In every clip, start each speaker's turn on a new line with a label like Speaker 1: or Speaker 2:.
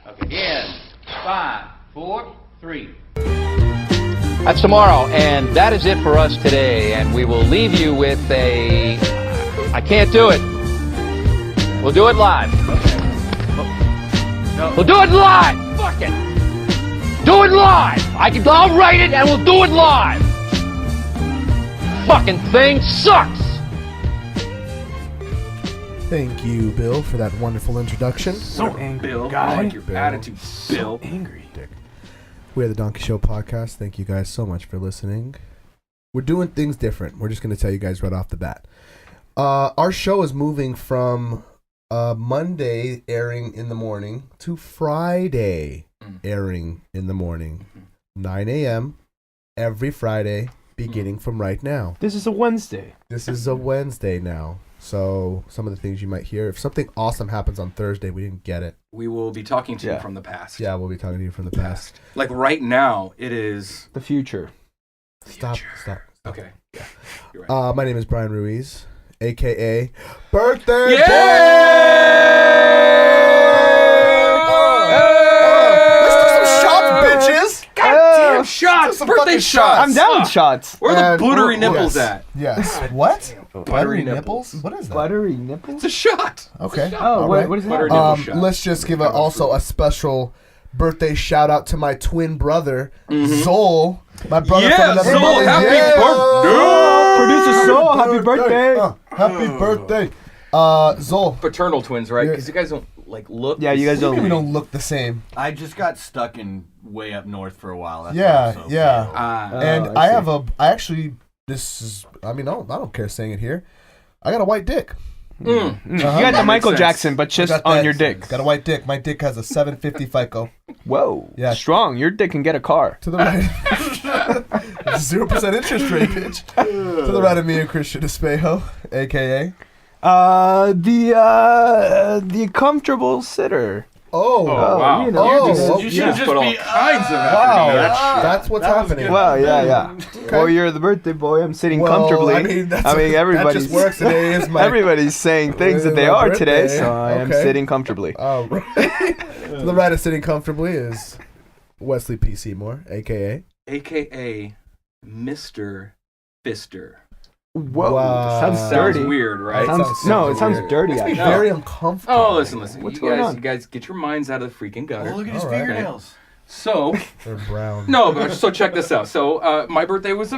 Speaker 1: Okay, in 5, 4, 3.
Speaker 2: That's tomorrow, and that is it for us today. And we will leave you with a... I can't do it. We'll do it live.
Speaker 1: Okay. No.
Speaker 2: We'll do it live. Fuck it. Do it live. I'll write it, and we'll do it live. Fucking thing sucks.
Speaker 3: Thank you, Bill, for that wonderful introduction.
Speaker 1: So angry, Bill. I like your attitude, Bill.
Speaker 3: So angry. Dick. We are the Donkey Show podcast. Thank you guys so much for listening. We're doing things different. We're just going to tell you guys right off the bat. Our show is moving from Monday airing in the morning to Friday airing in the morning. 9 a.m. every Friday, beginning from right now.
Speaker 4: This is a Wednesday.
Speaker 3: This is a Wednesday now. So some of the things you might hear, if something awesome happens on Thursday, we didn't get it.
Speaker 1: We will be talking to you from the past.
Speaker 3: Yeah, we'll be talking to you from the past.
Speaker 1: Like right now, it is...
Speaker 4: The future.
Speaker 3: Stop.
Speaker 1: Okay. Yeah, you're right.
Speaker 3: My name is Brian Ruiz, a.k.a. Birthday
Speaker 1: Yeah!
Speaker 3: Let's do some shots, bitches!
Speaker 1: Goddamn shots!
Speaker 3: some
Speaker 1: Birthday
Speaker 3: fucking
Speaker 1: shots!
Speaker 4: I'm down with shots.
Speaker 1: Where are the buttery
Speaker 3: And-
Speaker 1: nipples
Speaker 3: yes.
Speaker 1: at?
Speaker 3: Yes. What?
Speaker 1: Buttery nipples.
Speaker 3: What is that?
Speaker 4: Buttery nipples?
Speaker 1: It's a shot.
Speaker 3: Okay.
Speaker 4: Oh,
Speaker 3: All
Speaker 4: what,
Speaker 3: right.
Speaker 4: what is that?
Speaker 1: Buttery nipple shot.
Speaker 3: Let's just give also a special birthday shout out to my twin brother, Zole. My brother from another
Speaker 1: Zole,
Speaker 3: mother.
Speaker 1: happy
Speaker 3: Yeah.
Speaker 4: Producer Zole, happy birthday.
Speaker 3: Happy birthday. Zole.
Speaker 1: Paternal twins, right? Because you guys don't look.
Speaker 4: Yeah, you guys don't.
Speaker 3: We don't look the same.
Speaker 5: I just got stuck in way up north for a while. That's
Speaker 3: Yeah,
Speaker 5: why I'm so
Speaker 3: yeah.
Speaker 5: pale.
Speaker 3: And
Speaker 4: I
Speaker 3: I don't care saying it here. I got a white dick.
Speaker 4: You got the Michael
Speaker 1: sense.
Speaker 4: Jackson, but just
Speaker 3: Got
Speaker 4: on
Speaker 3: that-
Speaker 4: your dick.
Speaker 3: Got a white dick. My dick has a 750 FICO.
Speaker 4: Whoa.
Speaker 3: Yeah.
Speaker 4: Strong. Your dick can get a car.
Speaker 3: To the right. 0% interest rate, bitch. To the right of me and Christian Espejo, a.k.a.
Speaker 4: The comfortable sitter.
Speaker 3: Oh,
Speaker 1: wow.
Speaker 4: You know,
Speaker 1: You should have put all kinds of effort
Speaker 3: wow.
Speaker 1: into that shit.
Speaker 3: That's what's happening.
Speaker 4: Well, yeah. Well, you're the birthday boy. I'm sitting comfortably.
Speaker 3: I mean,
Speaker 4: everybody's
Speaker 3: that just works. Today is my
Speaker 4: everybody's saying things that they
Speaker 3: my
Speaker 4: are today,
Speaker 3: birthday.
Speaker 4: so I am
Speaker 3: Okay.
Speaker 4: sitting comfortably.
Speaker 3: Oh, right. To the right of sitting comfortably is Wesley P. Seymour, a.k.a.
Speaker 1: AKA Mr. Fister.
Speaker 4: Whoa,
Speaker 3: Wow.
Speaker 4: sounds
Speaker 1: Sounds
Speaker 4: dirty.
Speaker 1: weird, right?
Speaker 4: It sounds dirty.
Speaker 3: Makes me
Speaker 4: Actually.
Speaker 3: very uncomfortable.
Speaker 1: Oh, listen.
Speaker 4: What's
Speaker 1: you
Speaker 4: going
Speaker 1: guys,
Speaker 4: on?
Speaker 1: You guys get your minds out of the freaking gutter.
Speaker 5: Oh, look at his
Speaker 3: All right.
Speaker 5: fingernails.
Speaker 1: So,
Speaker 3: They're brown.
Speaker 1: no, but so check this out. So, my birthday was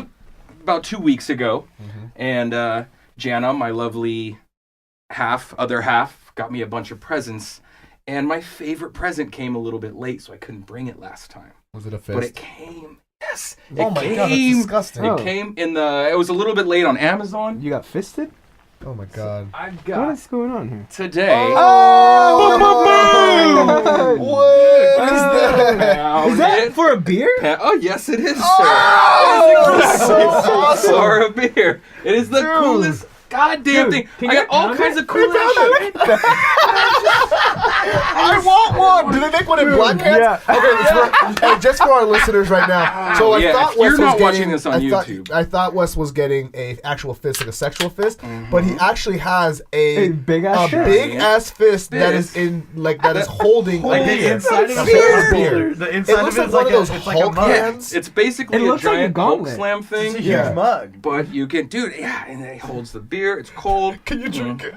Speaker 1: about 2 weeks ago, and Jana, my lovely other half, got me a bunch of presents, and my favorite present came a little bit late, so I couldn't bring it last time.
Speaker 3: Was it a fist?
Speaker 1: But it came. Yes.
Speaker 3: Oh my god, that's disgusting.
Speaker 4: Oh.
Speaker 1: It came in it was a little bit late on Amazon.
Speaker 4: You got fisted?
Speaker 3: Oh my god.
Speaker 1: I've
Speaker 4: What
Speaker 1: got
Speaker 4: is going on here?
Speaker 1: today.
Speaker 3: Oh! What is that?
Speaker 4: Is that for a beer?
Speaker 1: Oh, yes, it is, sir.
Speaker 3: Oh,
Speaker 1: It is
Speaker 3: so
Speaker 1: exactly
Speaker 3: awesome.
Speaker 1: for a beer. It is the coolest goddamn thing. I got all kinds of cool shit.
Speaker 3: I want one. Do they make one in black hands?
Speaker 4: Yeah.
Speaker 3: Okay, hey, just for our listeners right now. So I
Speaker 1: Yeah,
Speaker 3: thought
Speaker 1: if
Speaker 3: Wes
Speaker 1: you're
Speaker 3: was
Speaker 1: not
Speaker 3: getting,
Speaker 1: watching this on YouTube.
Speaker 3: I thought Wes was getting a actual fist, like a sexual fist, but he actually has
Speaker 4: A big-ass shirt.
Speaker 3: big ass fist that is in that is holding
Speaker 5: Like
Speaker 3: beer.
Speaker 5: the inside of
Speaker 3: A
Speaker 5: it
Speaker 3: beer.
Speaker 5: is beer. The
Speaker 3: It
Speaker 5: inside
Speaker 3: looks
Speaker 5: of
Speaker 3: like
Speaker 5: it is
Speaker 3: one
Speaker 5: like
Speaker 3: of those
Speaker 5: it's like a
Speaker 3: Hulk
Speaker 5: mug.
Speaker 3: hands.
Speaker 1: It's basically
Speaker 4: It
Speaker 1: a
Speaker 4: looks like a
Speaker 1: giant Hulk
Speaker 4: gauntlet.
Speaker 1: Slam
Speaker 5: It's
Speaker 1: thing.
Speaker 5: a huge
Speaker 3: Yeah.
Speaker 5: mug.
Speaker 1: But you can do it, yeah, and it holds the beer. It's cold.
Speaker 3: Can you drink it?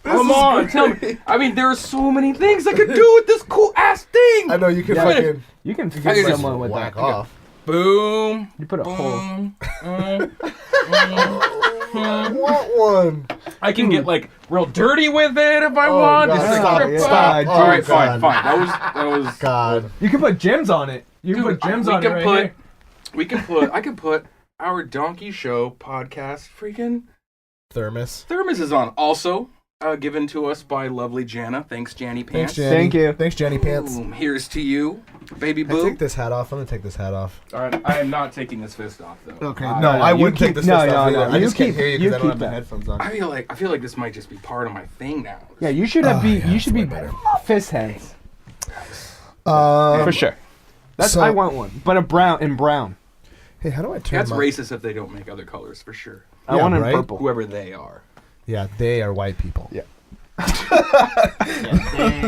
Speaker 1: Come on, tell me. I mean, there are so many things I could do with this cool ass thing.
Speaker 3: I know you can
Speaker 4: Yeah.
Speaker 3: fucking
Speaker 4: You can
Speaker 1: I
Speaker 4: fist
Speaker 1: can just
Speaker 4: someone with
Speaker 3: whack
Speaker 4: that.
Speaker 3: off.
Speaker 1: Boom.
Speaker 4: You put a hole.
Speaker 3: I want one.
Speaker 1: I can get real dirty with it if I
Speaker 3: Oh,
Speaker 1: want.
Speaker 3: God.
Speaker 1: Just
Speaker 3: Stop,
Speaker 1: rip
Speaker 3: stop.
Speaker 1: up.
Speaker 3: Oh,
Speaker 1: All right,
Speaker 3: God.
Speaker 1: fine. That was.
Speaker 3: God.
Speaker 4: You can put gems on it. You can
Speaker 1: Dude,
Speaker 4: put gems
Speaker 1: we
Speaker 4: on
Speaker 1: can
Speaker 4: it right
Speaker 1: put.
Speaker 4: here.
Speaker 1: We can put. I can put our Donkey Show podcast freaking
Speaker 3: Thermos.
Speaker 1: thermos is on. Also given to us by lovely Jana. Thanks, Janny Pants.
Speaker 3: Thanks, Jenny.
Speaker 4: Thank you.
Speaker 3: Thanks, Jenny Pants.
Speaker 1: Boom. Here's to you, baby
Speaker 3: Can I
Speaker 1: boo.
Speaker 3: take this hat off? I'm gonna take this hat off.
Speaker 1: All right, I am not taking this fist off though.
Speaker 3: Okay. No, I
Speaker 4: you
Speaker 3: wouldn't
Speaker 4: keep-
Speaker 3: take this
Speaker 4: no,
Speaker 3: fist
Speaker 4: no,
Speaker 3: off
Speaker 4: no,
Speaker 3: either. I
Speaker 4: you
Speaker 3: just can't
Speaker 4: keep-
Speaker 3: hear you
Speaker 4: you
Speaker 3: because I don't
Speaker 4: keep
Speaker 3: have the
Speaker 4: that.
Speaker 3: headphones on.
Speaker 1: I feel like this might just be part of my thing now.
Speaker 4: Yeah, you should
Speaker 3: yeah,
Speaker 4: should be
Speaker 3: that's way better.
Speaker 4: fist hands
Speaker 3: For
Speaker 4: for sure. That's
Speaker 3: so-
Speaker 4: I want one, but in brown.
Speaker 3: Hey, how do I turn
Speaker 1: That's
Speaker 3: my...
Speaker 1: racist if they don't make other colors for sure.
Speaker 4: I
Speaker 3: Yeah,
Speaker 4: want in
Speaker 3: right?
Speaker 4: purple.
Speaker 1: Whoever they are.
Speaker 3: Yeah, they are white people.
Speaker 4: Yeah.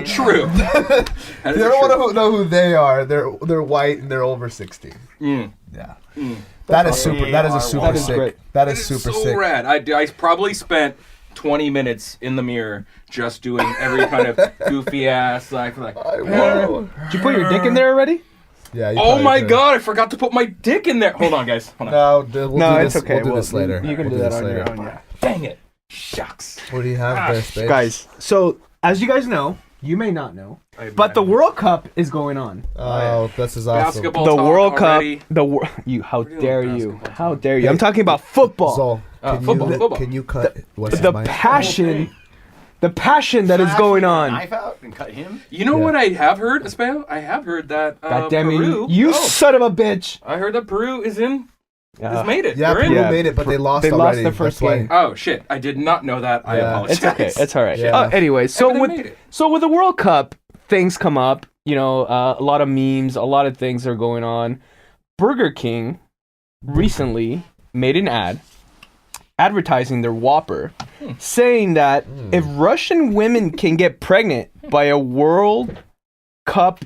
Speaker 1: True.
Speaker 3: If you don't want to know who they are, they're white and they're over 60.
Speaker 1: Mm.
Speaker 3: Yeah.
Speaker 1: Mm.
Speaker 3: That is super. That is a super
Speaker 4: That is
Speaker 3: sick.
Speaker 4: great.
Speaker 3: That is
Speaker 1: It's
Speaker 3: super
Speaker 1: so
Speaker 3: sick.
Speaker 1: rad. I probably spent 20 minutes in the mirror just doing every kind of goofy ass like.
Speaker 3: Whoa.
Speaker 4: Did you put your dick in there already?
Speaker 3: Yeah. you
Speaker 1: Oh
Speaker 3: probably
Speaker 1: my
Speaker 3: could.
Speaker 1: god! I forgot to put my dick in there. Hold on, guys. Hold on.
Speaker 3: No, we'll
Speaker 4: No,
Speaker 3: do
Speaker 4: it's
Speaker 3: this.
Speaker 4: okay.
Speaker 3: We'll do this later.
Speaker 4: You can
Speaker 3: We'll
Speaker 4: do that
Speaker 3: this
Speaker 4: on your
Speaker 3: later.
Speaker 4: own, yeah.
Speaker 1: Dang it! Shucks.
Speaker 3: What do you have there, Space?
Speaker 4: Guys, so as you guys know, you may not know, but the World Cup is going on.
Speaker 3: Oh, this is awesome.
Speaker 1: Basketball.
Speaker 4: The
Speaker 1: talk
Speaker 4: World
Speaker 1: already.
Speaker 4: Cup, how
Speaker 1: doing
Speaker 4: dare
Speaker 1: with
Speaker 4: you?
Speaker 1: basketball
Speaker 4: How
Speaker 1: talk.
Speaker 4: dare you?
Speaker 3: Hey,
Speaker 4: I'm talking about football.
Speaker 3: Zole,
Speaker 1: Football.
Speaker 3: Can you cut what's
Speaker 4: The
Speaker 3: his mic?
Speaker 4: passion that is going on.
Speaker 5: Knife out and cut him.
Speaker 1: You know
Speaker 3: Yeah.
Speaker 1: what I have heard, Espanol? I have heard that
Speaker 4: God damn
Speaker 1: Peru.
Speaker 4: you
Speaker 1: Oh,
Speaker 4: son of a bitch!
Speaker 1: I heard that Peru is in.
Speaker 4: Yeah.
Speaker 1: Has made it.
Speaker 3: Yeah,
Speaker 1: They're in.
Speaker 3: Peru
Speaker 4: Yeah.
Speaker 3: made it, but they lost
Speaker 4: They lost
Speaker 3: already.
Speaker 4: the first
Speaker 3: That's why-
Speaker 4: game.
Speaker 1: Oh shit! I did not know that. I
Speaker 3: Yeah.
Speaker 1: apologize.
Speaker 4: It's okay. It's all right.
Speaker 3: Yeah.
Speaker 4: Anyway, so
Speaker 1: But they made
Speaker 4: with
Speaker 1: it.
Speaker 4: the World Cup, things come up. You know, a lot of memes, a lot of things are going on. Burger King recently made an ad advertising their Whopper, saying that if Russian women can get pregnant by a World Cup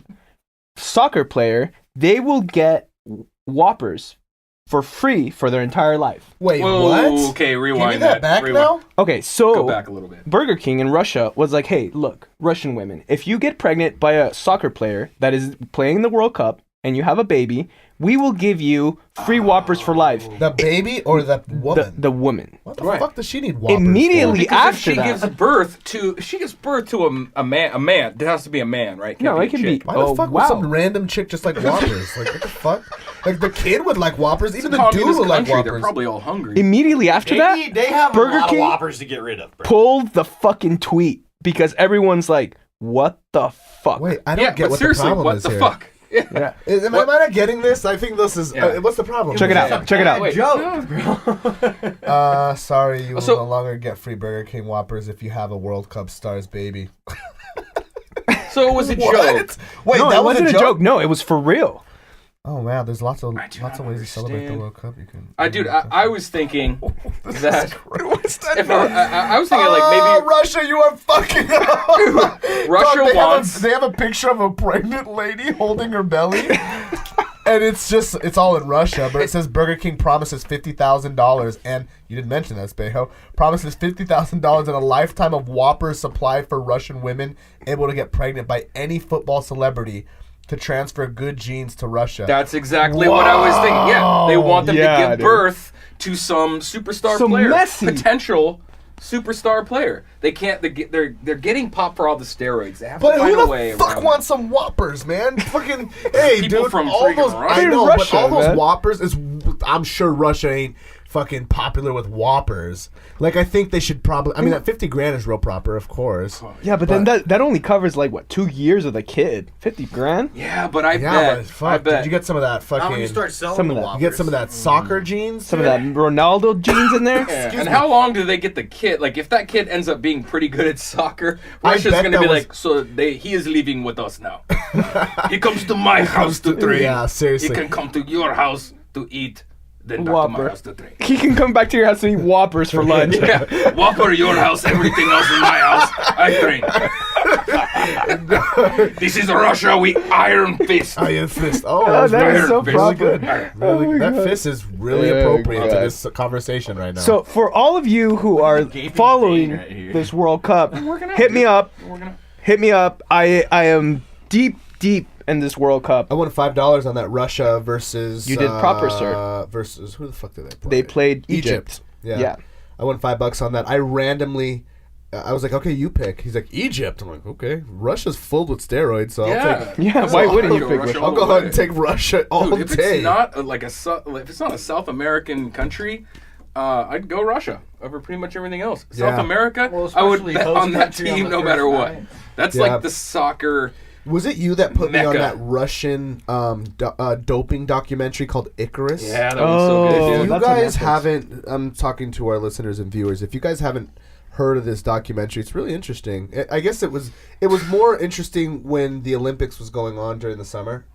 Speaker 4: soccer player, they will get Whoppers for free for their entire life.
Speaker 3: Wait,
Speaker 1: Whoa,
Speaker 3: what?
Speaker 1: okay,
Speaker 3: Give
Speaker 1: rewind
Speaker 3: me that back
Speaker 1: Rewind.
Speaker 3: now?
Speaker 4: Okay, so
Speaker 1: Go back a little bit.
Speaker 4: Burger King in Russia was like, hey, look, Russian women, if you get pregnant by a soccer player that is playing in the World Cup and you have a baby, we will give you free Whoppers for life.
Speaker 3: The baby or the woman?
Speaker 4: The woman.
Speaker 3: What the
Speaker 1: Right.
Speaker 3: fuck does she need Whoppers
Speaker 4: Immediately
Speaker 3: for?
Speaker 1: Because
Speaker 4: after
Speaker 1: if she
Speaker 4: that.
Speaker 1: gives birth to a man. There has to be a man, right?
Speaker 4: No,
Speaker 1: Can't
Speaker 4: it can
Speaker 1: a
Speaker 4: be.
Speaker 1: chick.
Speaker 3: Why the
Speaker 4: Oh,
Speaker 3: fuck
Speaker 4: wow.
Speaker 3: would some random chick just like Whoppers? Like, what the fuck? Like, the kid would like Whoppers. Even the dude
Speaker 1: Communist
Speaker 3: would like
Speaker 1: country, they're
Speaker 3: Whoppers.
Speaker 1: probably all hungry.
Speaker 4: Immediately after that,
Speaker 5: They have
Speaker 4: Burger
Speaker 5: a lot
Speaker 4: King
Speaker 5: of Whoppers to get rid of, bro.
Speaker 4: pulled the fucking tweet because everyone's like, what the fuck?
Speaker 3: Wait, I don't
Speaker 1: Yeah,
Speaker 3: get
Speaker 1: but
Speaker 3: what
Speaker 1: seriously,
Speaker 3: the problem
Speaker 1: what
Speaker 3: is
Speaker 1: the
Speaker 3: here.
Speaker 1: fuck? Yeah.
Speaker 4: Yeah.
Speaker 3: Am I not getting this? I think this is.
Speaker 1: Yeah.
Speaker 3: What's the problem?
Speaker 4: Check it
Speaker 3: here?
Speaker 4: out. Check it out.
Speaker 1: Wait,
Speaker 3: Sorry, you will
Speaker 1: So-
Speaker 3: no longer get free Burger King Whoppers if you have a World Cup star's baby.
Speaker 1: So it was a
Speaker 3: What?
Speaker 1: joke.
Speaker 3: Wait,
Speaker 4: No,
Speaker 3: that
Speaker 4: it wasn't
Speaker 3: was
Speaker 4: a joke. No, it was for real.
Speaker 3: Oh man, there's lots of
Speaker 1: I do
Speaker 3: ways
Speaker 1: not
Speaker 3: to celebrate the
Speaker 1: understand.
Speaker 3: World Cup. You can.
Speaker 1: I was thinking that
Speaker 3: What's that?
Speaker 1: if I was thinking like maybe
Speaker 3: Russia, you are fucking up.
Speaker 1: Russia
Speaker 3: Dog,
Speaker 1: wants.
Speaker 3: They have a picture of a pregnant lady holding her belly. And it's all in Russia, but it says Burger King promises $50,000, and you didn't mention that, Spejo, promises $50,000 and a lifetime of Whoppers supply for Russian women able to get pregnant by any football celebrity to transfer good genes to Russia.
Speaker 1: That's exactly what I was thinking. Yeah, they want them
Speaker 4: Yeah,
Speaker 1: to give
Speaker 4: dude.
Speaker 1: birth to some superstar
Speaker 4: Some
Speaker 1: player,
Speaker 4: Messi.
Speaker 1: potential superstar player. They can't. They're getting popped for all the steroids. They have
Speaker 3: But
Speaker 1: to find
Speaker 3: who
Speaker 1: a
Speaker 3: the
Speaker 1: way
Speaker 3: fuck
Speaker 1: around
Speaker 3: wants some Whoppers, man? Fucking hey,
Speaker 1: People
Speaker 3: dude,
Speaker 1: from
Speaker 3: all
Speaker 1: freaking
Speaker 3: those
Speaker 1: Russia.
Speaker 3: I know,
Speaker 4: Russia,
Speaker 3: but all those
Speaker 4: man.
Speaker 3: Whoppers is. I'm sure Russia ain't fucking popular with Whoppers. Like, I think they should probably. I mean, that 50 grand is real proper, of course.
Speaker 4: Yeah, but then that only covers like what 2 years of the kid. 50 grand.
Speaker 1: Yeah, but I
Speaker 3: Yeah,
Speaker 1: bet.
Speaker 3: but fuck,
Speaker 1: I bet.
Speaker 3: did you get some of that fucking?
Speaker 5: Now when you start selling
Speaker 4: Some of
Speaker 5: the
Speaker 4: that.
Speaker 5: Whoppers,
Speaker 3: You get some of that soccer genes.
Speaker 4: Some of that Ronaldo genes in there.
Speaker 1: Yeah,
Speaker 3: Excuse
Speaker 1: and
Speaker 3: me.
Speaker 1: how long do they get the kid? Like, if that kid ends up being pretty good at soccer,
Speaker 3: I
Speaker 1: Russia's
Speaker 3: bet
Speaker 1: going to
Speaker 3: that
Speaker 1: be
Speaker 3: was-
Speaker 1: like, so he is leaving with us now. He comes to my house to train.
Speaker 3: Yeah, seriously.
Speaker 1: He can come to your house to eat, then back to my
Speaker 4: Whopper.
Speaker 1: house to train.
Speaker 4: He can come back to your house and eat Whoppers for lunch.
Speaker 1: Yeah, Whopper, your house, everything else in my house. I train. This is Russia. We iron fist.
Speaker 3: Iron fist. Oh,
Speaker 4: Oh,
Speaker 3: that was
Speaker 4: that
Speaker 3: really,
Speaker 4: is so
Speaker 3: really
Speaker 4: proper.
Speaker 3: good. Really, that fist is really
Speaker 4: Yeah,
Speaker 3: appropriate to
Speaker 4: God.
Speaker 3: this conversation right now.
Speaker 4: So for all of you who are
Speaker 5: Gaping
Speaker 4: following
Speaker 5: vein right here.
Speaker 4: this World Cup,
Speaker 1: gonna
Speaker 4: hit me up.
Speaker 1: We're gonna.
Speaker 4: Hit me up. I am deep in this World Cup.
Speaker 3: I won $5 on that Russia versus.
Speaker 4: You did proper, sir.
Speaker 3: Versus who the fuck did they play?
Speaker 4: They played Egypt.
Speaker 3: Yeah. I won $5 on that. I randomly. I was like, okay, you pick. He's like, Egypt. I'm like, okay. Russia's full with steroids, so I'll
Speaker 1: Yeah.
Speaker 3: take.
Speaker 4: Yeah, why wouldn't you
Speaker 1: Go
Speaker 4: pick
Speaker 1: Russia
Speaker 4: Russia?
Speaker 1: all
Speaker 3: I'll go
Speaker 1: the
Speaker 3: ahead
Speaker 1: way.
Speaker 3: and take Russia all
Speaker 1: Dude, if
Speaker 3: day.
Speaker 1: it's not if it's not a South American country, I'd go Russia over pretty much everything else.
Speaker 3: Yeah.
Speaker 1: South America,
Speaker 5: Well,
Speaker 1: I would
Speaker 5: especially
Speaker 1: bet
Speaker 5: host
Speaker 1: on that
Speaker 5: country on
Speaker 1: team
Speaker 5: the
Speaker 1: no
Speaker 5: first
Speaker 1: matter what.
Speaker 5: night.
Speaker 1: That's
Speaker 3: Yeah.
Speaker 1: like the soccer.
Speaker 3: Was it you that put me on
Speaker 1: Mecca.
Speaker 3: that Russian doping documentary called Icarus?
Speaker 1: Yeah, that was so
Speaker 4: Oh,
Speaker 1: good,
Speaker 3: If
Speaker 1: dude.
Speaker 3: you
Speaker 4: that's on
Speaker 3: guys
Speaker 4: Netflix.
Speaker 3: haven't, I'm talking to our listeners and viewers. If you guys haven't heard of this documentary, it's really interesting. I guess it was more interesting when the Olympics was going on during the summer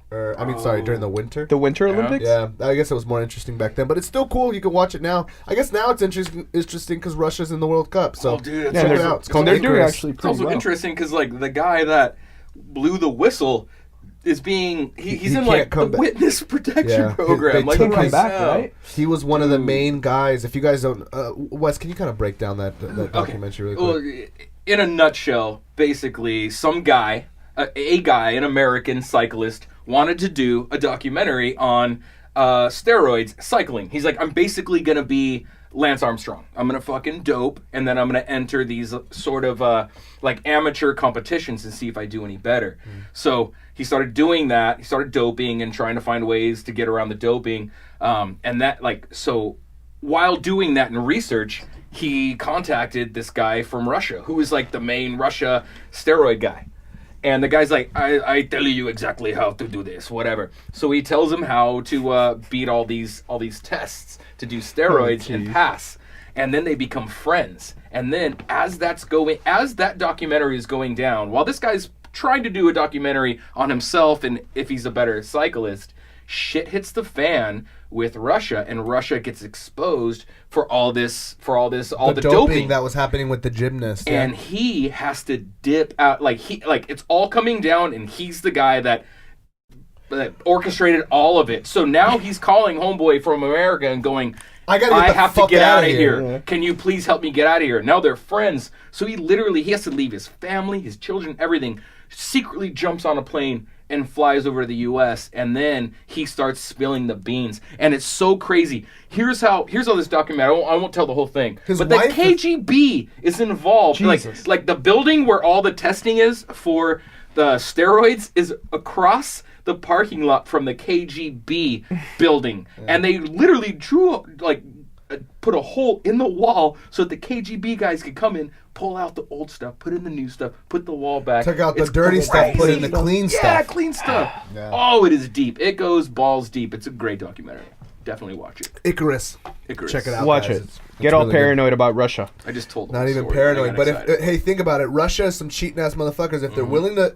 Speaker 3: during the winter.
Speaker 4: The Winter Olympics?
Speaker 3: Yeah, I guess it was more interesting back then, but it's still cool. You can watch it now. I guess now it's interesting because Russia's in the World Cup. So
Speaker 1: dude,
Speaker 3: check it out. It's called
Speaker 4: they're doing
Speaker 3: Icarus.
Speaker 4: actually
Speaker 1: it's
Speaker 4: pretty
Speaker 1: also
Speaker 4: well.
Speaker 1: interesting because like the guy that blew the whistle is being he's
Speaker 3: He
Speaker 1: in
Speaker 3: can't
Speaker 1: like the
Speaker 3: come back.
Speaker 1: witness protection
Speaker 3: Yeah,
Speaker 1: program.
Speaker 3: they
Speaker 1: Like,
Speaker 3: took
Speaker 1: what
Speaker 3: him
Speaker 1: the
Speaker 4: back,
Speaker 1: hell?
Speaker 4: right?
Speaker 3: He was one of the main guys. If you guys don't, Wes, can you kind of break down that documentary really quick?
Speaker 1: Well, in a nutshell, basically, some guy, a guy, an American cyclist, wanted to do a documentary on steroids cycling. He's like, I'm basically gonna be Lance Armstrong. I'm gonna fucking dope, and then I'm gonna enter these sort of like amateur competitions and see if I do any better. So he started doing that. He started doping and trying to find ways to get around the doping. And that so while doing that in research, he contacted this guy from Russia who is like the main Russia steroid guy. And the guy's like, I tell you exactly how to do this, whatever. So he tells him how to beat all these tests to do steroids and pass. And then they become friends. And then as that documentary is going down, while this guy's trying to do a documentary on himself and if he's a better cyclist, shit hits the fan with Russia, and Russia gets exposed for all the doping
Speaker 3: that was happening with the gymnast.
Speaker 1: and he has to dip out, like it's all coming down, and he's the guy that orchestrated all of it. So now he's calling homeboy from America and going,
Speaker 3: I
Speaker 1: have to get out of here.
Speaker 4: Yeah.
Speaker 1: Can you please help me get out of here? Now they're friends. So he has to leave his family, his children, everything, secretly jumps on a plane and flies over to the U.S. and then he starts spilling the beans, and it's so crazy. Here's how this documentary. I won't tell the whole thing, but the KGB is involved.
Speaker 4: Jesus.
Speaker 1: Like the building where all the testing is for the steroids is across the parking lot from the KGB building, and they literally drew put a hole in the wall so that the KGB guys could come in, pull out the old stuff, put in the new stuff, put the wall back.
Speaker 3: Took out the
Speaker 1: It's
Speaker 3: dirty stuff, put in the
Speaker 1: crazy.
Speaker 3: clean stuff.
Speaker 1: Yeah, clean stuff.
Speaker 3: Yeah.
Speaker 1: Oh, it is deep. It goes balls deep. It's a great documentary. Definitely watch it.
Speaker 3: Icarus.
Speaker 1: Icarus.
Speaker 3: Check it out.
Speaker 4: Watch
Speaker 3: guys.
Speaker 4: it.
Speaker 3: It's
Speaker 4: Get all
Speaker 3: really good.
Speaker 4: paranoid about Russia.
Speaker 1: I just told the
Speaker 3: Not
Speaker 1: whole
Speaker 3: even
Speaker 1: story.
Speaker 3: paranoid.
Speaker 1: I
Speaker 3: But
Speaker 1: got excited.
Speaker 3: hey, think about it. Russia is some cheating ass motherfuckers. If they're willing to,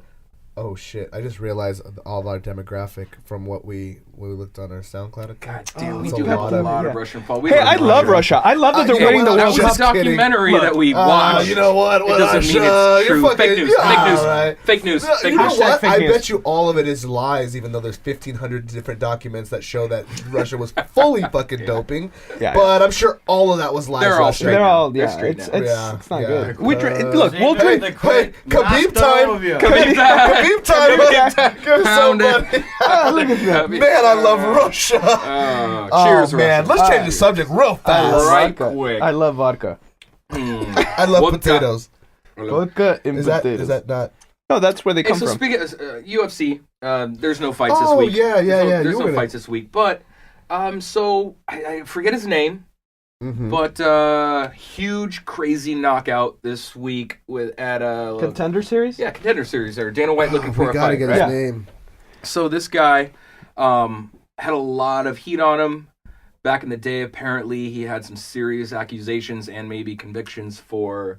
Speaker 3: oh shit! I just realized all of our demographic from what we looked on our SoundCloud account.
Speaker 1: God damn, we
Speaker 3: It's
Speaker 1: do
Speaker 3: a
Speaker 1: have
Speaker 3: lot
Speaker 1: a
Speaker 3: of-
Speaker 1: lot of
Speaker 4: yeah.
Speaker 1: Russian followers.
Speaker 4: Hey, I love Russia. I love that they're winning the
Speaker 1: That
Speaker 4: World
Speaker 1: was
Speaker 3: Just
Speaker 1: a
Speaker 4: Cup.
Speaker 3: kidding.
Speaker 1: documentary
Speaker 3: Look,
Speaker 1: that we watched.
Speaker 3: you know what?
Speaker 1: It doesn't mean
Speaker 3: Russia,
Speaker 1: it's
Speaker 3: you're
Speaker 1: true.
Speaker 3: fucking-
Speaker 1: Fake news.
Speaker 3: yeah,
Speaker 1: Fake news.
Speaker 3: right.
Speaker 1: Fake news.
Speaker 3: No,
Speaker 1: Fake
Speaker 3: you know
Speaker 1: news.
Speaker 3: what?
Speaker 4: fake
Speaker 3: I
Speaker 4: news.
Speaker 3: bet you all of it is lies, even though there's 1,500 different documents that show that Russia was fully fucking doping.
Speaker 4: Yeah.
Speaker 3: But I'm sure all of that was lies.
Speaker 1: They're all
Speaker 3: Russia.
Speaker 1: straight.
Speaker 4: They're all
Speaker 1: They're
Speaker 4: yeah.
Speaker 1: straight
Speaker 4: It's
Speaker 1: now.
Speaker 4: it's not
Speaker 3: Yeah.
Speaker 4: good. We
Speaker 3: Uh,
Speaker 4: look. We'll drink.
Speaker 3: Hey, Khabib time.
Speaker 1: Khabib time.
Speaker 3: Khabib time.
Speaker 1: Khabib
Speaker 3: Go
Speaker 1: Pound it.
Speaker 3: somebody.
Speaker 4: Look at that.
Speaker 3: Man, I love Russia.
Speaker 1: Cheers,
Speaker 3: Oh, man.
Speaker 1: Russia.
Speaker 3: Let's change the subject real fast.
Speaker 1: Right
Speaker 4: vodka.
Speaker 1: quick.
Speaker 4: I love vodka.
Speaker 3: I love
Speaker 1: Vodka.
Speaker 3: potatoes.
Speaker 4: Vodka and
Speaker 3: Is that
Speaker 4: potatoes.
Speaker 3: not?
Speaker 4: No, that's where they
Speaker 1: Hey,
Speaker 4: come
Speaker 1: so
Speaker 4: from.
Speaker 1: speaking of UFC, there's no fights this
Speaker 3: Oh,
Speaker 1: week.
Speaker 3: yeah.
Speaker 1: There's
Speaker 3: You
Speaker 1: no
Speaker 3: were gonna-
Speaker 1: fights this week, but so I forget his name,
Speaker 3: Mhm.
Speaker 1: but huge crazy knockout this week at
Speaker 4: Contender series.
Speaker 1: yeah, Contender Series there. Dana White looking for
Speaker 3: We
Speaker 1: a
Speaker 3: gotta
Speaker 1: fight,
Speaker 3: get
Speaker 1: right?
Speaker 3: his name.
Speaker 1: So this guy had a lot of heat on him back in the day. Apparently, he had some serious accusations and maybe convictions for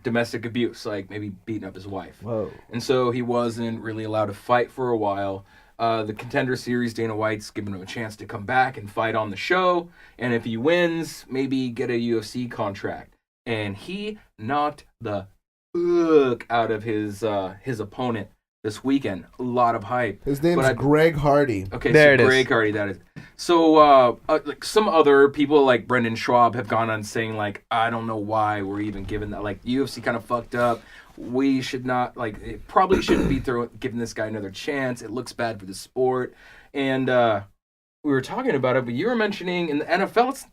Speaker 1: domestic abuse, like maybe beating up his wife.
Speaker 4: Whoa.
Speaker 1: And so he wasn't really allowed to fight for a while. The Contender Series, Dana White's giving him a chance to come back and fight on the show. And if he wins, maybe get a UFC contract. And he knocked the fuck out of his opponent this weekend. A lot of hype.
Speaker 3: His name's
Speaker 1: But I-
Speaker 3: Greg Hardy.
Speaker 1: Okay,
Speaker 4: There
Speaker 1: so
Speaker 4: it is.
Speaker 1: Greg Hardy, that is. So, like some other people like Brendan Schwab have gone on saying like, I don't know why we're even given that. Like UFC kind of fucked up. We should not it probably shouldn't be giving this guy another chance. It looks bad for the sport. And we were talking about it, but you were mentioning in the NFL, it's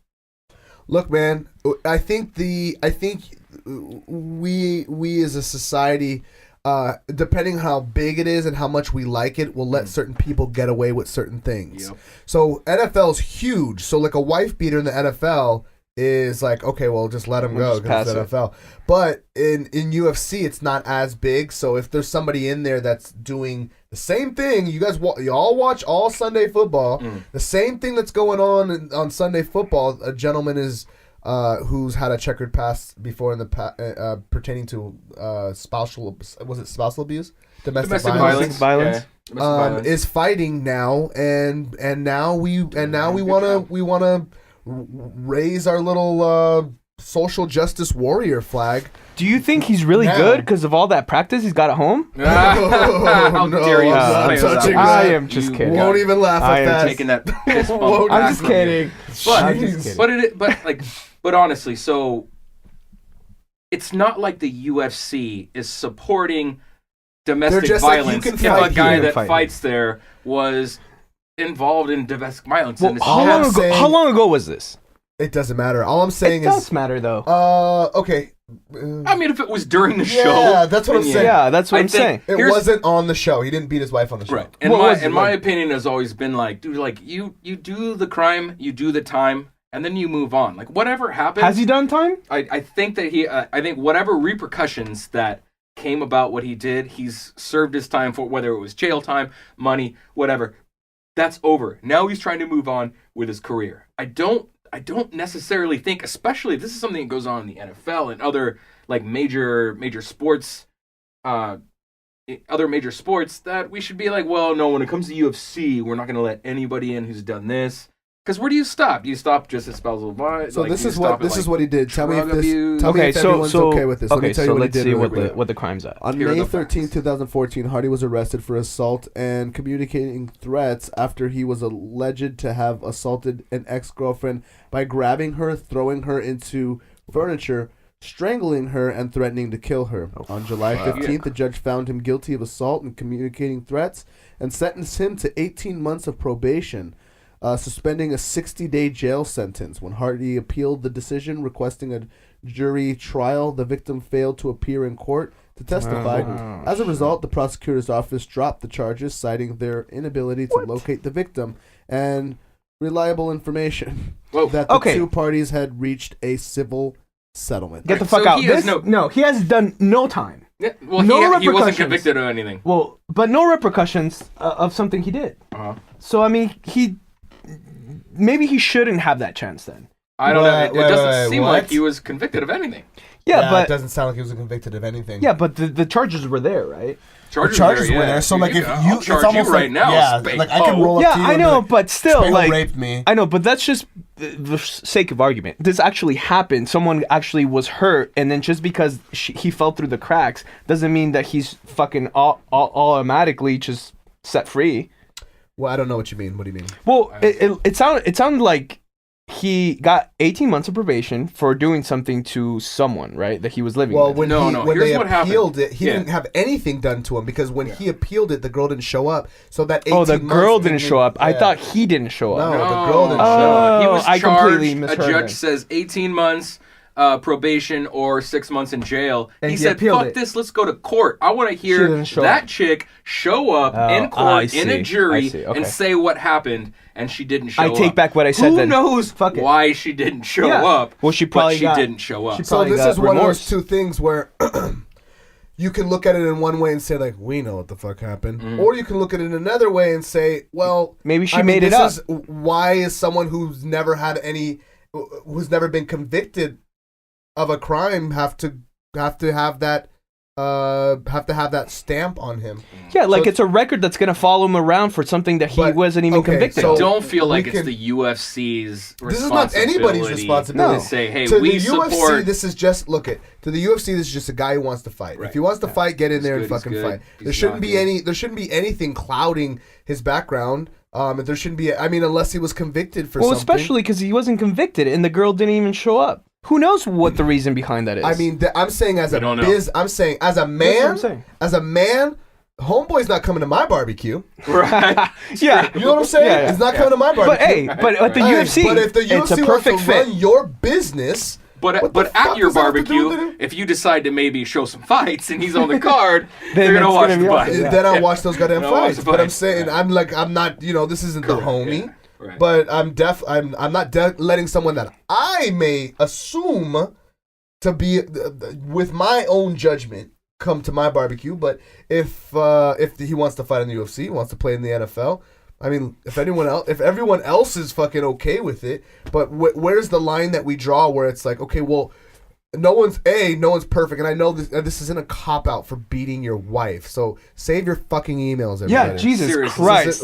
Speaker 3: Look, man, I think we as a society, depending how big it is and how much we like it, will let certain people get away with certain things.
Speaker 1: Yep.
Speaker 3: So NFL's huge. So like a wife beater in the NFL is like, okay, well, just let him
Speaker 4: We'll
Speaker 3: go
Speaker 4: just
Speaker 3: because it's
Speaker 4: pass it.
Speaker 3: NFL. But in UFC, it's not as big. So if there's somebody in there that's doing the same thing, you all watch all Sunday football. The same thing that's going on Sunday football, a gentleman is who's had a checkered past before in the pertaining to spousal abuse, domestic violence.
Speaker 1: Yeah. Domestic violence.
Speaker 3: Is fighting now, and now we wanna raise our little social justice warrior flag.
Speaker 4: Do you think he's really
Speaker 3: Now.
Speaker 4: good because of all that practice he's got at home?
Speaker 1: How
Speaker 3: no,
Speaker 1: dare you?
Speaker 3: I'm not touching
Speaker 4: I
Speaker 3: that.
Speaker 4: am just kidding.
Speaker 3: Won't even laugh
Speaker 4: I
Speaker 3: at
Speaker 4: am
Speaker 3: that.
Speaker 1: Taking that piss bump
Speaker 3: Won't
Speaker 1: back
Speaker 4: I'm just
Speaker 1: from you.
Speaker 4: kidding. I'm just kidding.
Speaker 1: But honestly, so it's not like the UFC is supporting domestic
Speaker 3: just like,
Speaker 1: violence
Speaker 3: you can
Speaker 1: if
Speaker 3: fight
Speaker 1: a guy
Speaker 4: here.
Speaker 1: that
Speaker 4: Fight.
Speaker 1: fights there was involved in domestic violence.
Speaker 4: Well,
Speaker 1: and it's
Speaker 4: how long ago was this?
Speaker 3: It doesn't matter. All I'm saying
Speaker 4: It does matter though.
Speaker 3: okay.
Speaker 1: I mean, if it was during the
Speaker 3: Yeah,
Speaker 1: show,
Speaker 3: that's what I'm
Speaker 1: then
Speaker 3: saying.
Speaker 4: Yeah, that's what I'm saying.
Speaker 3: It
Speaker 1: Here's-
Speaker 3: wasn't on the show. He didn't beat his wife on the show.
Speaker 1: Right. And
Speaker 4: What was it,
Speaker 1: my
Speaker 4: like-
Speaker 1: opinion has always been like, dude, like you do the crime, you do the time, and then you move on. Like whatever happens.
Speaker 4: Has he done time?
Speaker 1: I think that I think whatever repercussions that came about what he did, he's served his time for, whether it was jail time, money, whatever. That's over. Now he's trying to move on with his career. I don't necessarily think, especially if this is something that goes on in the NFL and other like major sports, other major sports, that we should be like, well, no, when it comes to UFC, we're not going to let anybody in who's done this. Because where do you stop? Do you stop just at spousal violence?
Speaker 3: So this is what he did. Tell me if
Speaker 1: drug abuse?
Speaker 3: everyone's okay with this. Let me tell you what he
Speaker 4: let's
Speaker 3: did.
Speaker 4: see
Speaker 3: really
Speaker 4: what
Speaker 3: quick.
Speaker 4: the crime's at.
Speaker 3: On
Speaker 1: Here are
Speaker 3: May
Speaker 1: the
Speaker 3: 13,
Speaker 1: facts.
Speaker 3: 2014, Hardy was arrested for assault and communicating threats after he was alleged to have assaulted an ex-girlfriend by grabbing her, throwing her into furniture, strangling her, and threatening to kill her. On July 15th, the judge found him guilty of assault and communicating threats and sentenced him to 18 months of probation, suspending a 60-day jail sentence. When Hardy appealed the decision requesting a jury trial, the victim failed to appear in court to testify. As a result, the prosecutor's office dropped the charges, citing their inability to locate the victim and reliable information that the two parties had reached a civil settlement.
Speaker 4: Get the
Speaker 1: Right,
Speaker 4: fuck
Speaker 1: so
Speaker 4: out.
Speaker 1: he has
Speaker 4: No, he has done no time.
Speaker 1: Yeah, well,
Speaker 4: No
Speaker 1: he wasn't
Speaker 4: repercussions.
Speaker 1: convicted of anything.
Speaker 4: Well, but no repercussions of something he did.
Speaker 1: Uh-huh.
Speaker 4: So I mean, maybe he shouldn't have that chance then.
Speaker 1: I don't know. It
Speaker 3: Wait,
Speaker 1: doesn't seem
Speaker 3: what?
Speaker 1: like he was convicted of anything.
Speaker 4: Yeah,
Speaker 3: it
Speaker 4: but
Speaker 3: doesn't sound like he was convicted of anything.
Speaker 4: yeah, but the charges were there, right?
Speaker 3: Charges
Speaker 1: there,
Speaker 3: were
Speaker 1: yeah.
Speaker 3: there. So like if
Speaker 1: I'll
Speaker 3: you, it's
Speaker 1: charge
Speaker 3: almost
Speaker 1: you right
Speaker 3: like,
Speaker 1: now.
Speaker 3: yeah,
Speaker 1: Spade.
Speaker 3: like I can
Speaker 1: Oh.
Speaker 3: roll up
Speaker 4: Yeah,
Speaker 3: to you.
Speaker 4: I
Speaker 3: and be
Speaker 4: know,
Speaker 3: like,
Speaker 4: but still,
Speaker 3: Spade
Speaker 4: like
Speaker 3: raped me.
Speaker 4: I know, but that's just the sake of argument. This actually happened. Someone actually was hurt, and then just because he fell through the cracks doesn't mean that he's fucking automatically just set free.
Speaker 3: Well, I don't know what you mean. What do you mean?
Speaker 4: Well, it sounded like he got 18 months of probation for doing something to someone, right? That he was living
Speaker 3: Well,
Speaker 4: with.
Speaker 3: when
Speaker 1: Here's
Speaker 3: they
Speaker 1: what happened.
Speaker 3: appealed it, he
Speaker 1: Yeah.
Speaker 3: didn't have anything done to him because when he appealed it, the girl didn't show up. So that 18
Speaker 4: Oh, the girl
Speaker 3: months
Speaker 4: didn't show up. I
Speaker 3: yeah.
Speaker 4: thought he didn't show up.
Speaker 3: No.
Speaker 1: No,
Speaker 3: the girl didn't show
Speaker 4: up.
Speaker 1: He
Speaker 4: Oh,
Speaker 1: was
Speaker 4: I
Speaker 1: charged.
Speaker 4: completely
Speaker 1: A
Speaker 4: misheard
Speaker 1: judge
Speaker 4: then.
Speaker 1: says 18 months probation or 6 months in jail.
Speaker 4: And
Speaker 1: he
Speaker 4: he
Speaker 1: said,
Speaker 4: appealed
Speaker 1: "Fuck
Speaker 4: it.
Speaker 1: this. Let's go to court. I want to
Speaker 4: She
Speaker 1: hear
Speaker 4: didn't show
Speaker 1: that
Speaker 4: up.
Speaker 1: chick show up
Speaker 4: Oh,
Speaker 1: in
Speaker 4: I
Speaker 1: court in
Speaker 4: see.
Speaker 1: a jury
Speaker 4: I see. Okay.
Speaker 1: and say what happened." And she didn't show
Speaker 4: I
Speaker 1: up.
Speaker 4: take back what I said
Speaker 1: Who
Speaker 4: then.
Speaker 1: knows
Speaker 4: Fuck it.
Speaker 1: why she didn't show
Speaker 4: Yeah.
Speaker 1: up?
Speaker 4: Well, she
Speaker 1: but
Speaker 4: probably
Speaker 1: she
Speaker 4: got-
Speaker 1: didn't show up.
Speaker 4: she
Speaker 3: So
Speaker 4: probably
Speaker 3: this
Speaker 4: got
Speaker 3: is one
Speaker 4: remorse.
Speaker 3: of those two things where you can look at it in one way and say like, we know what the fuck happened, or you can look at it in another way and say, well,
Speaker 4: Maybe she
Speaker 3: I mean,
Speaker 4: made it
Speaker 3: this
Speaker 4: up.
Speaker 3: is- why is someone who's never had any, who's never been convicted of a crime have to have that stamp on him?
Speaker 4: Yeah, like
Speaker 3: So-
Speaker 4: it's a record that's gonna follow him around for something that he
Speaker 3: But-
Speaker 4: wasn't even
Speaker 3: okay,
Speaker 4: convicted
Speaker 3: so-
Speaker 4: of.
Speaker 1: Don't feel like
Speaker 3: we
Speaker 1: it's
Speaker 3: can-
Speaker 1: the UFC's
Speaker 3: This is not anybody's responsibility.
Speaker 1: to say, hey,
Speaker 3: To
Speaker 1: we
Speaker 3: the UFC,
Speaker 1: support.
Speaker 3: this is just to the UFC. This is just a guy who wants to fight.
Speaker 1: Right.
Speaker 3: If he wants to fight, get in
Speaker 1: He's
Speaker 3: there
Speaker 1: good,
Speaker 3: and fucking
Speaker 1: he's good.
Speaker 3: fight.
Speaker 1: He's
Speaker 3: There shouldn't
Speaker 1: not
Speaker 3: be
Speaker 1: good.
Speaker 3: There shouldn't be anything clouding his background. There shouldn't be. I mean, unless he was convicted for
Speaker 4: Well,
Speaker 3: something.
Speaker 4: especially because he wasn't convicted and the girl didn't even show up. Who knows what the reason behind that is?
Speaker 3: I mean, I'm saying as
Speaker 1: We
Speaker 3: a
Speaker 1: don't know.
Speaker 3: I'm saying as a
Speaker 4: That's what
Speaker 3: man.
Speaker 4: I'm saying.
Speaker 3: As a man, homeboy's not coming to my barbecue.
Speaker 1: Right.
Speaker 4: Yeah,
Speaker 3: You know what I'm saying?
Speaker 4: Yeah, yeah.
Speaker 3: He's not coming to my barbecue.
Speaker 4: but hey, but at the
Speaker 3: Hey,
Speaker 4: UFC,
Speaker 3: but if the
Speaker 4: it's a
Speaker 3: UFC wants
Speaker 4: perfect
Speaker 3: to
Speaker 4: fit.
Speaker 3: run your business.
Speaker 1: But
Speaker 3: What the
Speaker 1: at
Speaker 3: fuck
Speaker 1: your
Speaker 3: does that have to do
Speaker 1: barbecue,
Speaker 3: with it?
Speaker 1: if you decide to maybe show some fights and he's on the card,
Speaker 4: Then
Speaker 1: you're gonna
Speaker 4: it's
Speaker 1: watch
Speaker 4: gonna
Speaker 1: the
Speaker 4: be
Speaker 1: fight.
Speaker 4: awesome. Yeah.
Speaker 3: Then I'll watch those goddamn
Speaker 1: No, watch
Speaker 3: fights.
Speaker 1: the
Speaker 3: But I'm
Speaker 1: fights.
Speaker 3: saying,
Speaker 1: Yeah.
Speaker 3: I'm not, this isn't the homie.
Speaker 1: yeah. Right.
Speaker 3: But I'm not letting someone that I may assume to be with my own judgment come to my barbecue. But if he wants to fight in the UFC, wants to play in the NFL, I mean, if everyone else is fucking okay with it, but where's the line that we draw where it's like, okay, well, no one's perfect, and I know this isn't a cop out for beating your wife. So save your fucking emails, everybody.
Speaker 4: Yeah, Jesus
Speaker 1: Seriously.
Speaker 4: Christ.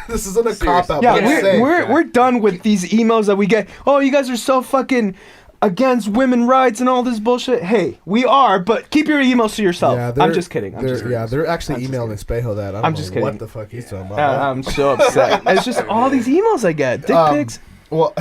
Speaker 3: This isn't a cop out.
Speaker 4: Yeah, we're done with these emails that we get. Oh, you guys are so fucking against women rights and all this bullshit. Hey, we are, but keep your emails to yourself.
Speaker 3: Yeah,
Speaker 4: I'm just kidding.
Speaker 3: They're actually emailing Espejo that.
Speaker 4: I'm just kidding.
Speaker 3: What the fuck he's talking about?
Speaker 4: I'm so upset. It's just all these emails I get. Dick pics.
Speaker 3: Well,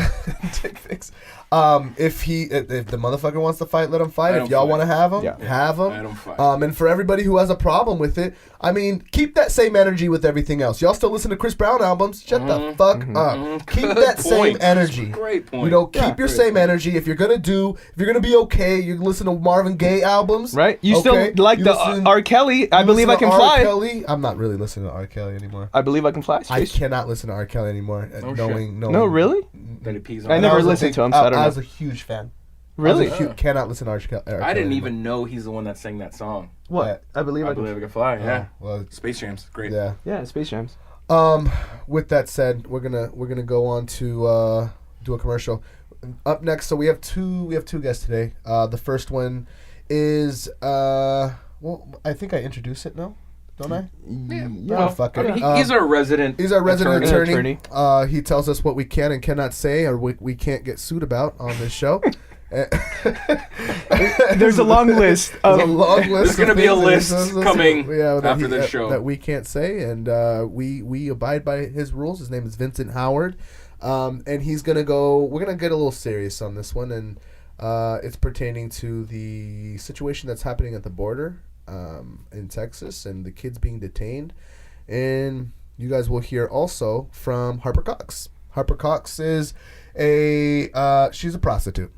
Speaker 3: dick pics. If the motherfucker wants to fight, let him fight. If y'all want to have him, have him.
Speaker 1: Let him fight.
Speaker 3: And for everybody who has a problem with it, I mean, keep that same energy with everything else. Y'all still listen to Chris Brown albums? Shut the fuck up. Keep that same energy.
Speaker 1: Great point.
Speaker 3: You know, keep your same energy. If you're gonna be okay, you listen to Marvin Gaye albums,
Speaker 4: Right? You still like the R. Kelly? I Believe I Can Fly.
Speaker 3: Kelly. I'm not really listening to R. Kelly anymore.
Speaker 4: I Believe I Can Fly.
Speaker 3: I cannot listen to R. Kelly anymore. Knowing.
Speaker 4: No, really?
Speaker 1: That he pees on
Speaker 4: I
Speaker 1: it.
Speaker 4: never listened to him, so I don't know.
Speaker 3: I was a huge fan.
Speaker 4: Really?
Speaker 3: Cannot listen to R. Kelly.
Speaker 1: I didn't even know he's the one that sang that song.
Speaker 4: What? I Believe
Speaker 1: I
Speaker 4: I Can
Speaker 1: believe I can fly. Yeah.
Speaker 3: Well,
Speaker 1: Space Jam's great.
Speaker 3: yeah.
Speaker 4: Yeah, Space Jams.
Speaker 3: With that said, we're gonna go on to do a commercial. Up next, so we have two guests today. The first one is well, I think I introduce it now, don't I?
Speaker 4: Yeah.
Speaker 3: Oh, fuck
Speaker 1: I
Speaker 3: it.
Speaker 1: mean, he's our resident.
Speaker 3: He's our resident
Speaker 4: attorney.
Speaker 3: He tells us what we can and cannot say, or we can't get sued about on this show.
Speaker 4: There's a long list.
Speaker 3: There's a long list.
Speaker 1: There's going to be a list coming
Speaker 3: that
Speaker 1: after this show
Speaker 3: that we can't say, and we abide by his rules. His name is Vincent Howard, and he's gonna go. We're gonna get a little serious on this one, and it's pertaining to the situation that's happening at the border in Texas and the kids being detained, and you guys will hear also from Harper Cox. Harper Cox is she's a prostitute.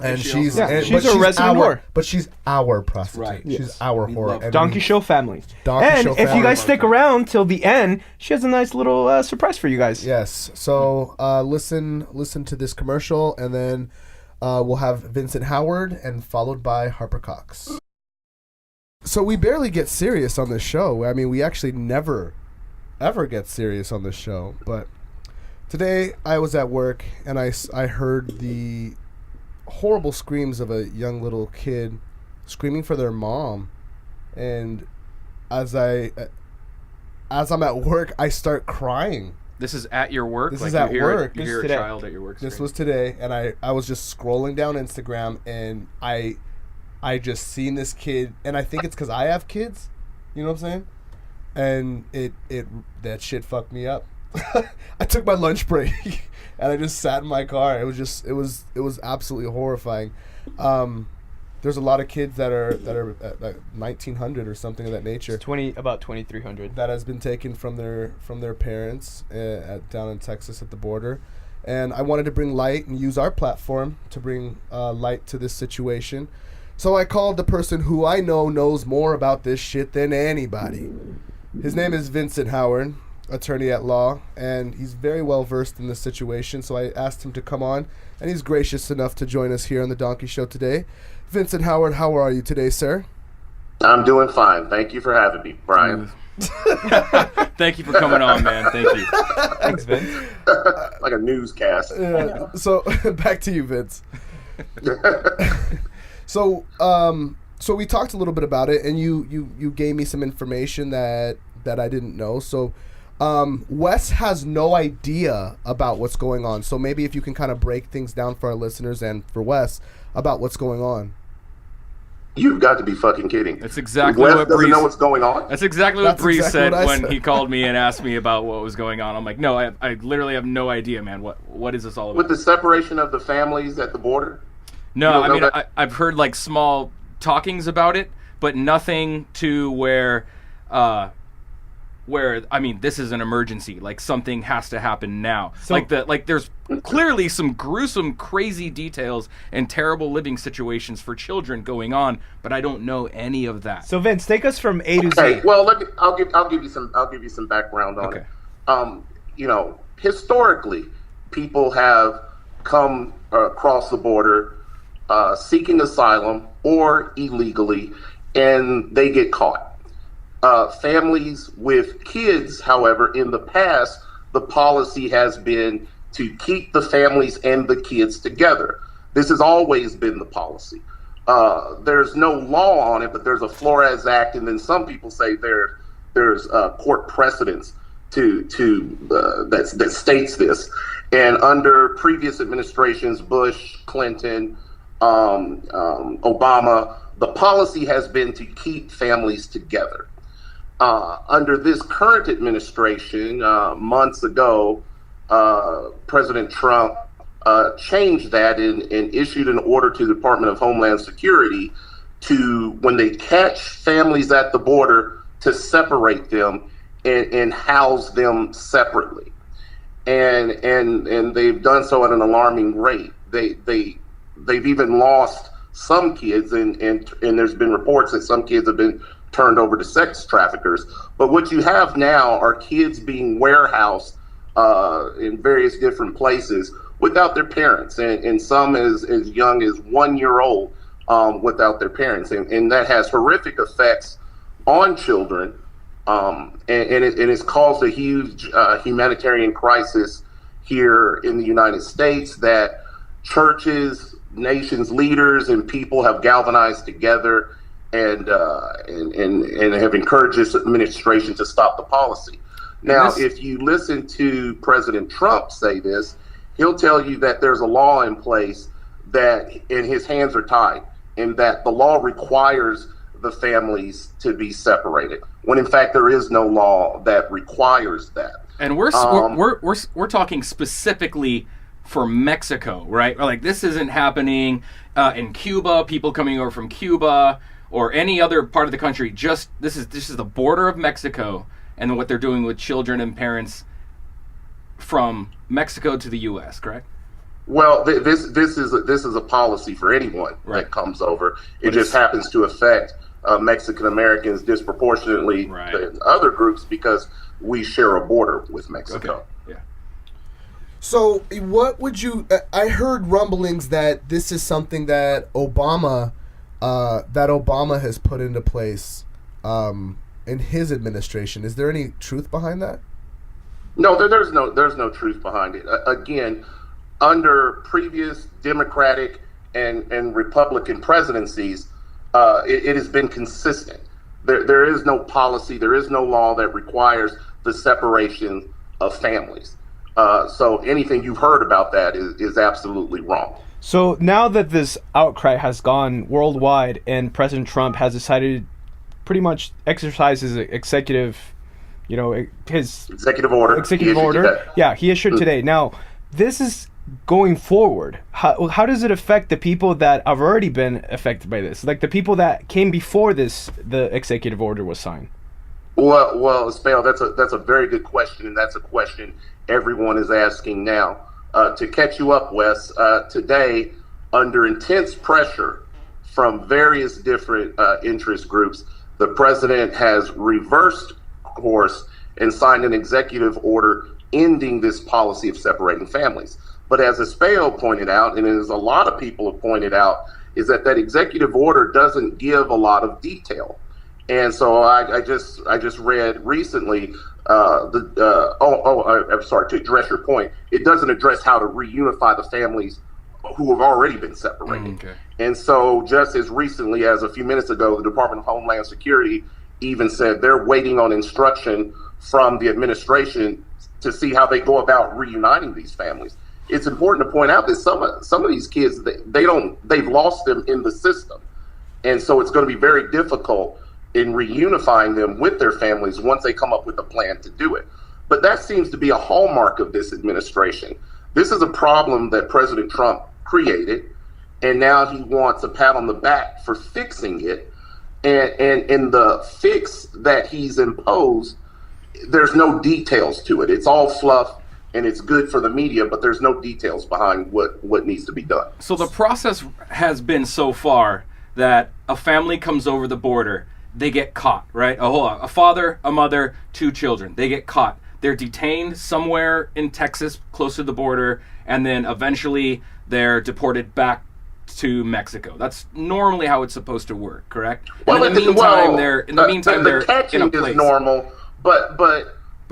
Speaker 3: And she's
Speaker 4: a resident whore.
Speaker 3: But she's our prostitute.
Speaker 1: Right.
Speaker 3: She's
Speaker 1: Yes.
Speaker 3: our
Speaker 1: We
Speaker 3: whore.
Speaker 1: love
Speaker 3: And
Speaker 4: Donkey Show family.
Speaker 3: Donkey
Speaker 4: And
Speaker 3: Show
Speaker 4: if you
Speaker 3: family.
Speaker 4: guys stick around till the end, she has a nice little surprise for you guys.
Speaker 3: Yes. So listen to this commercial, and then we'll have Vincent Howard, and followed by Harper Cox. So we barely get serious on this show. I mean, we actually never, ever get serious on this show. But today I was at work, and I heard the horrible screams of a young little kid screaming for their mom, and as I'm at work, I start crying.
Speaker 1: This is at your work?
Speaker 3: This
Speaker 1: like
Speaker 3: is at
Speaker 1: you hear
Speaker 3: work.
Speaker 1: You
Speaker 3: This
Speaker 1: hear
Speaker 3: is
Speaker 1: a
Speaker 4: today.
Speaker 1: child at your work.
Speaker 3: This was today, and I was just scrolling down Instagram, and I just seen this kid, and I think it's because I have kids, you know what I'm saying? And that shit fucked me up. I took my lunch break and I just sat in my car. It was absolutely horrifying. There's a lot of kids that are at 1,900 or something of that nature.
Speaker 4: About 2,300.
Speaker 3: That has been taken from their parents down in Texas at the border, and I wanted to bring light and use our platform to bring light to this situation. So I called the person who I know knows more about this shit than anybody. His name is Vincent Howard, attorney at law, and he's very well versed in this situation. So I asked him to come on, and he's gracious enough to join us here on the Donkey Show today. Vincent Howard, how are you today, sir?
Speaker 6: I'm doing fine. Thank you for having me, Brian.
Speaker 1: Thank you for coming on, man. Thank you.
Speaker 4: Thanks, Vince.
Speaker 6: Like a newscast.
Speaker 3: So back to you, Vince. So we talked a little bit about it, and you gave me some information that I didn't know. So Wes has no idea about what's going on. So maybe if you can kind of break things down for our listeners and for Wes about what's going on.
Speaker 6: You've got to be fucking kidding.
Speaker 1: That's exactly
Speaker 6: Wes
Speaker 1: what
Speaker 6: doesn't
Speaker 1: Breeze
Speaker 6: know what's going on?
Speaker 1: That's exactly what
Speaker 3: That's
Speaker 1: Breeze
Speaker 3: exactly
Speaker 1: said
Speaker 3: what I
Speaker 1: when
Speaker 3: said.
Speaker 1: he called me and asked me about what was going on. I'm like, no, I literally have no idea, man. What is this all about?
Speaker 6: With the separation of the families at the border?
Speaker 1: No,
Speaker 6: You don't
Speaker 1: I
Speaker 6: know
Speaker 1: mean,
Speaker 6: that?
Speaker 1: I've heard like small talkings about it, but nothing to where I mean, this is an emergency. Like something has to happen now.
Speaker 4: So-
Speaker 1: There's clearly some gruesome, crazy details and terrible living situations for children going on, but I don't know any of that.
Speaker 4: So Vince, take us from A to
Speaker 6: Okay,
Speaker 4: Z.
Speaker 6: well, I'll give you some background on it. Historically, people have come across the border seeking asylum or illegally, and they get caught. Families with kids, however, in the past, the policy has been to keep the families and the kids together. This has always been the policy. There's no law on it, but there's a Flores Act, and then some people say there's court precedents that states this. And under previous administrations, Bush, Clinton, Obama, the policy has been to keep families together. Under this current administration, months ago, President Trump changed that and issued an order to the Department of Homeland Security to, when they catch families at the border, to separate them and house them separately. And they've done so at an alarming rate. They've even lost some kids, and there's been reports that some kids have been turned over to sex traffickers. But what you have now are kids being warehoused in various different places without their parents, and some as young as 1 year old without their parents. And that has horrific effects on children. And it's caused a huge humanitarian crisis here in the United States that churches, nations, leaders, and people have galvanized together and have encouraged this administration to stop the policy. Now, if you listen to President Trump say this, he'll tell you that there's a law in place that, and his hands are tied, and that the law requires the families to be separated, when in fact there is no law that requires that.
Speaker 1: And we're talking specifically for Mexico, right? Like, this isn't happening in Cuba, people coming over from Cuba or any other part of the country. Just this is the border of Mexico, and what they're doing with children and parents from Mexico to the U.S. Correct?
Speaker 6: Well, this is a policy for anyone that comes over. It just happens to affect Mexican Americans disproportionately than other groups because we share a border with Mexico.
Speaker 1: Okay. Yeah.
Speaker 3: So, what would you? I heard rumblings that this is something that Obama has put into place in his administration. Is there any truth behind that?
Speaker 6: No, there's no truth behind it. Again, under previous Democratic and Republican presidencies, it has been consistent. There is no policy, there is no law that requires the separation of families. So anything you've heard about that is absolutely wrong.
Speaker 4: So now that this outcry has gone worldwide and President Trump has decided pretty much exercise his executive, his
Speaker 6: executive order.
Speaker 4: He issued today. Now, this is going forward. How does it affect the people that have already been affected by this? Like the people that came before the executive order was signed?
Speaker 6: Well, Spale, that's a very good question, and that's a question everyone is asking now. To catch you up, Wes, today, under intense pressure from various different interest groups, the president has reversed course and signed an executive order ending this policy of separating families. But as Espeo pointed out, and as a lot of people have pointed out, is that executive order doesn't give a lot of detail. And so I just read recently I'm sorry, to address your point, it doesn't address how to reunify the families who have already been separated.
Speaker 1: Okay.
Speaker 6: And so just as recently as a few minutes ago, the Department of Homeland Security even said they're waiting on instruction from the administration to see how they go about reuniting these families. It's important to point out that some of these kids, they've lost them in the system. And so it's going to be very difficult in reunifying them with their families once they come up with a plan to do it. But that seems to be a hallmark of this administration. This is a problem that President Trump created, and now he wants a pat on the back for fixing it. And the fix that he's imposed, there's no details to it. It's all fluff, and it's good for the media, but there's no details behind what needs to be done.
Speaker 1: So the process has been so far that a family comes over the border, they get caught, right? A father, a mother, 2 children. They get caught. They're detained somewhere in Texas, close to the border, and then eventually they're deported back to Mexico. That's normally how it's supposed to work, correct?
Speaker 6: Well,
Speaker 1: And in the meantime, they're
Speaker 6: the catching
Speaker 1: in a place.
Speaker 6: is normal, but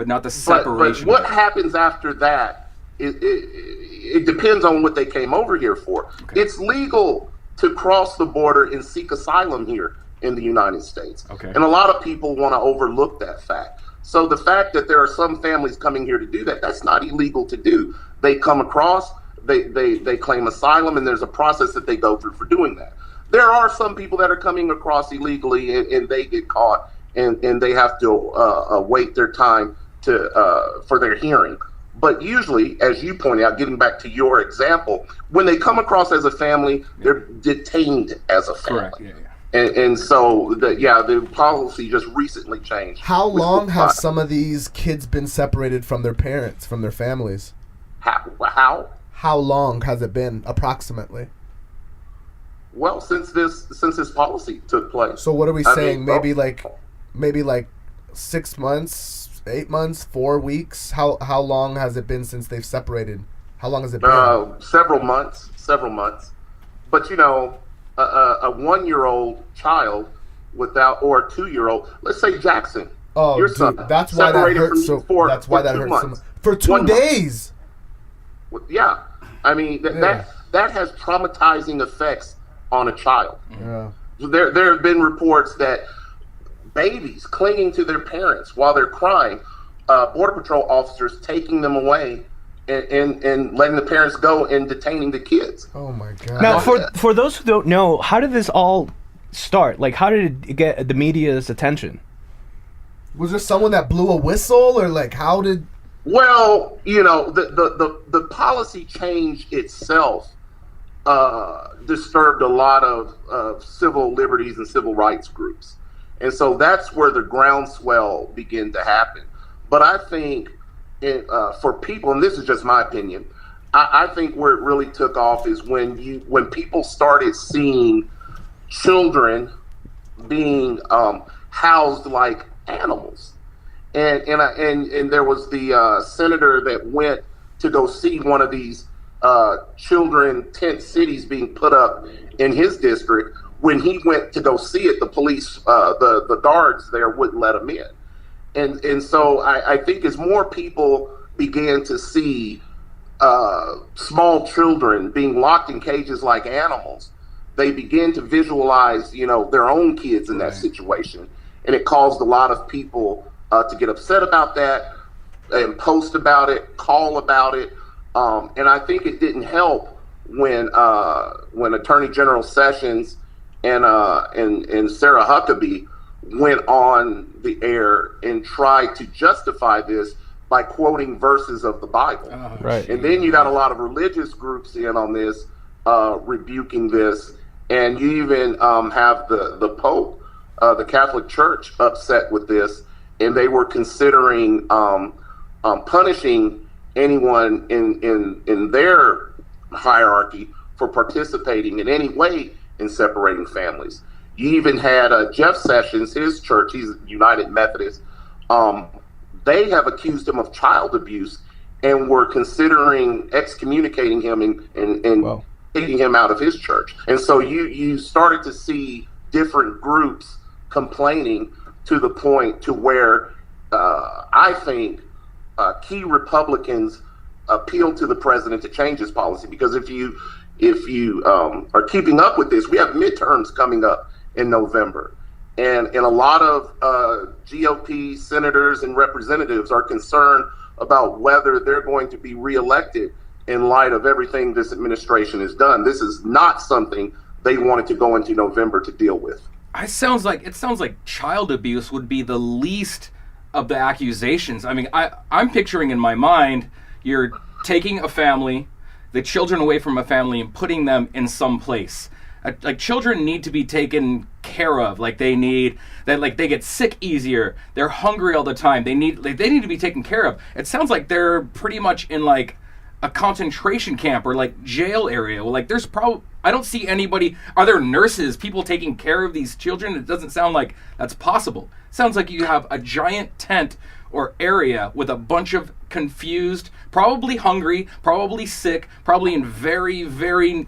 Speaker 1: not the separation.
Speaker 6: But what happens after that? It depends on what they came over here for.
Speaker 1: Okay.
Speaker 6: It's legal to cross the border and seek asylum here in the United States.
Speaker 1: Okay.
Speaker 6: And a lot of people want to overlook that fact. So the fact that there are some families coming here to do that, that's not illegal to do. They come across, they claim asylum, and there's a process that they go through for doing that. There are some people that are coming across illegally and they get caught and they have to wait their time for their hearing. But usually, as you pointed out, getting back to your example, when they come across as a family, they're detained as a family.
Speaker 1: Correct. Yeah.
Speaker 6: And so, the policy just recently changed.
Speaker 3: How long have some of these kids been separated from their parents, from their families?
Speaker 6: How?
Speaker 3: How long has it been, approximately?
Speaker 6: Well, since this policy took place.
Speaker 3: So what are we saying? Maybe like 6 months, 8 months, 4 weeks? How long has it been since they've separated? How long has it been?
Speaker 6: Several months. But a 1-year-old child or a 2-year-old, let's say Jackson.
Speaker 3: Oh,
Speaker 6: your
Speaker 3: dude,
Speaker 6: son,
Speaker 3: that's why that hurts. That's why that hurts so much. For 2 days.
Speaker 6: Yeah, I mean that has traumatizing effects on a child.
Speaker 3: Yeah.
Speaker 6: There have been reports that babies clinging to their parents while they're crying, Border Patrol officers taking them away and letting the parents go and detaining the kids.
Speaker 3: Oh my God.
Speaker 4: Now, for those who don't know, how did this all start? Like, how did it get the media's attention?
Speaker 3: Was there someone that blew a whistle, or like how did?
Speaker 6: Well, the policy change itself disturbed a lot of civil liberties and civil rights groups. And so that's where the groundswell began to happen. But I think for people, and this is just my opinion, I think where it really took off is when people started seeing children being housed like animals. And there was the senator that went to go see one of these children tent cities being put up in his district. When he went to go see it, the police, the guards there wouldn't let him in. And so I think as more people began to see small children being locked in cages like animals, they began to visualize, their own kids in that situation. And it caused a lot of people to get upset about that and post about it, call about it. And I think it didn't help when Attorney General Sessions and Sarah Huckabee went on the air and tried to justify this by quoting verses of the Bible.
Speaker 4: Right.
Speaker 6: And then you got a lot of religious groups in on this, rebuking this. And you even have the Pope, the Catholic Church, upset with this. And they were considering punishing anyone in their hierarchy for participating in any way in separating families. You even had Jeff Sessions, his church, he's United Methodist. They have accused him of child abuse and were considering excommunicating him and taking him out of his church. And so you started to see different groups complaining to the point to where I think key Republicans appealed to the president to change his policy. Because if you are keeping up with this, we have midterms coming up in November. And a lot of GOP senators and representatives are concerned about whether they're going to be reelected in light of everything this administration has done. This is not something they wanted to go into November to deal with.
Speaker 1: It sounds like child abuse would be the least of the accusations. I mean, I'm picturing in my mind, you're taking a family, the children away from a family and putting them in some place. Like children need to be taken care of. Like they get sick easier. They're hungry all the time. They need to be taken care of. It sounds like they're pretty much in like a concentration camp or like jail area. Well, like I don't see anybody. Are there nurses, people taking care of these children? It doesn't sound like that's possible. It sounds like you have a giant tent or area with a bunch of confused, probably hungry, probably sick, probably in very, very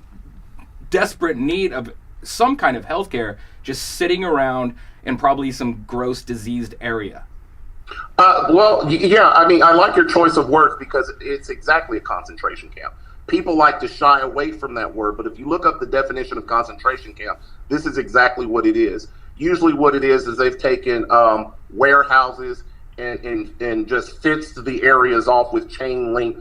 Speaker 1: desperate need of some kind of healthcare, just sitting around in probably some gross diseased area.
Speaker 6: Well, yeah, I mean, I like your choice of words because it's exactly a concentration camp. People like to shy away from that word, but if you look up the definition of concentration camp, this is exactly what it is. Usually what it is they've taken warehouses and just fenced the areas off with chain link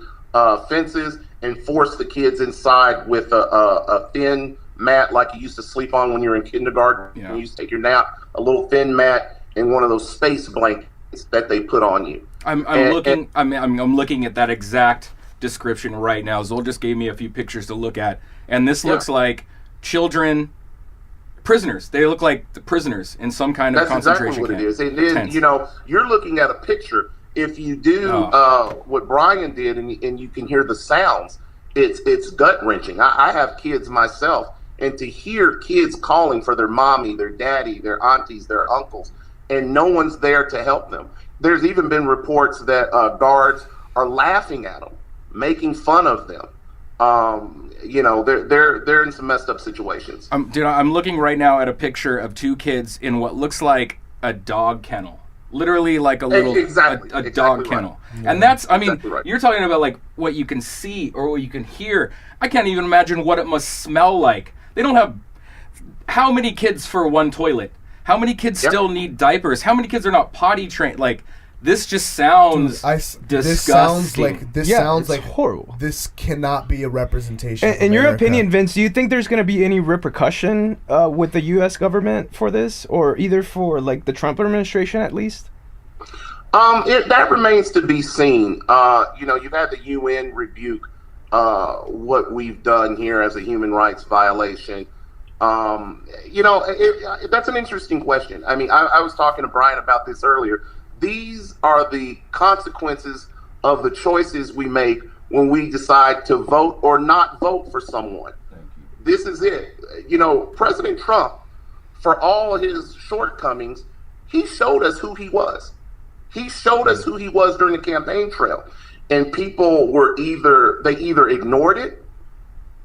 Speaker 6: fences and forced the kids inside with a thin mat like you used to sleep on when you were in kindergarten.
Speaker 1: Yeah.
Speaker 6: You used to take your nap, a little thin mat and one of those space blankets that they put on you.
Speaker 1: I'm looking at that exact description right now. Zole just gave me a few pictures to look at, and this looks like children, prisoners. They look like the prisoners in some kind of concentration camp.
Speaker 6: That's exactly what it is. And then, you're looking at a picture. If you do what Brian did, and you can hear the sounds, it's gut wrenching. I have kids myself, and to hear kids calling for their mommy, their daddy, their aunties, their uncles, and no one's there to help them. There's even been reports that guards are laughing at them, making fun of them. They're in some messed up situations.
Speaker 1: I'm looking right now at a picture of two kids in what looks like a dog kennel. Literally like a little dog kennel. Right. And that's, right. You're talking about like what you can see or what you can hear. I can't even imagine what it must smell like. They don't have, how many kids for one toilet? How many kids still need diapers? How many kids are not potty trained? Like, this just sounds disgusting.
Speaker 3: This sounds like
Speaker 4: horrible.
Speaker 3: This cannot be a representation.
Speaker 4: In your opinion, Vince, do you think there's going to be any repercussion with the U.S. government for this, or either for like the Trump administration at least?
Speaker 6: That remains to be seen. You've had the UN rebuke what we've done here as a human rights violation. That's an interesting question. I mean, I was talking to Brian about this earlier. These are the consequences of the choices we make when we decide to vote or not vote for someone. This is it. President Trump, for all his shortcomings, he showed us who he was. He showed us who he was during the campaign trail. And people were either ignored it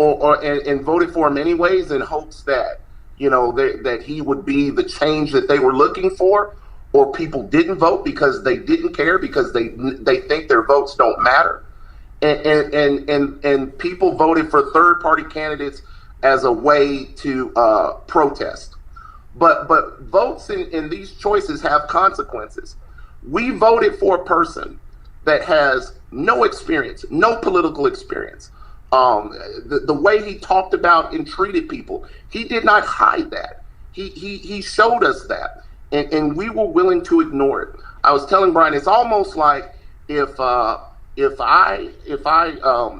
Speaker 6: and voted for him anyways in hopes that, that he would be the change that they were looking for, or people didn't vote because they didn't care, because they think their votes don't matter. And people voted for third-party candidates as a way to protest. But votes in these choices have consequences. We voted for a person that has no experience, no political experience. The way he talked about and treated people, he did not hide that. He showed us that, and we were willing to ignore it. I was telling Brian, it's almost like if I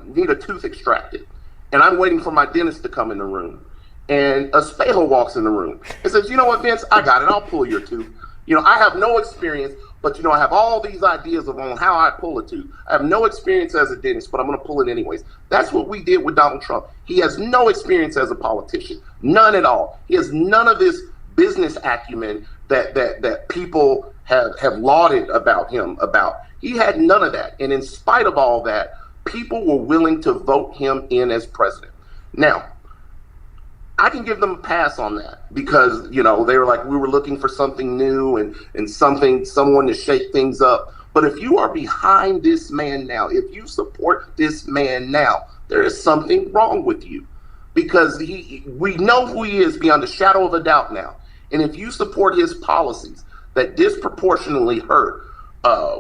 Speaker 6: need a tooth extracted, and I'm waiting for my dentist to come in the room, and a Spejo walks in the room and says, "You know what, Vince? I got it. I'll pull your tooth. I have no experience, but I have all these ideas on how I pull a tooth. I have no experience as a dentist, but I'm going to pull it anyways." That's what we did with Donald Trump. He has no experience as a politician, none at all. He has none of this business acumen that people have lauded about him about. He had none of that, and in spite of all that, people were willing to vote him in as president. Now, I can give them a pass on that because, they were like, we were looking for something new and someone to shake things up. But if you are behind this man now, if you support this man now, there is something wrong with you, because we know who he is beyond a shadow of a doubt now. And if you support his policies that disproportionately hurt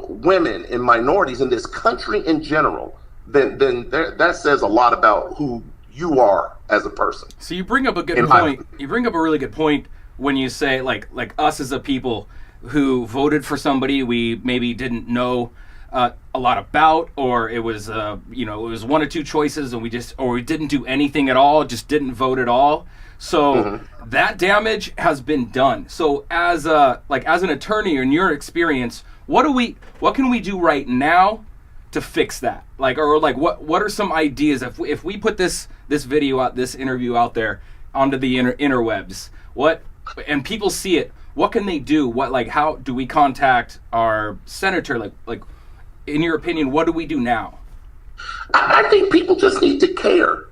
Speaker 6: women and minorities in this country in general, then that says a lot about who you are as a person.
Speaker 1: So you bring up a good point. You bring up a really good point when you say like us as a people who voted for somebody we maybe didn't know a lot about, or it was it was one or two choices and we didn't do anything at all, just didn't vote at all. So that damage has been done. So as an attorney, in your experience, what can we do right now to fix that? What are some ideas if we put this video out, this interview out there onto the interwebs, and people see it, what can they do? How do we contact our senator? In your opinion, what do we do now?
Speaker 6: I think people just need to care.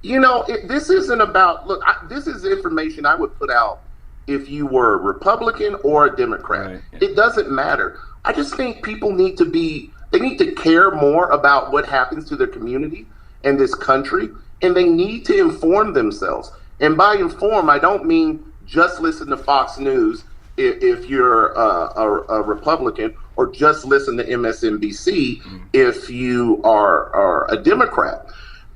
Speaker 6: This isn't about, look, this is information I would put out if you were a Republican or a Democrat.
Speaker 1: Right.
Speaker 6: It doesn't matter. I just think people need to care more about what happens to their community and this country, and they need to inform themselves. And by inform, I don't mean just listen to Fox News if you're a Republican, or just listen to MSNBC if you are a Democrat.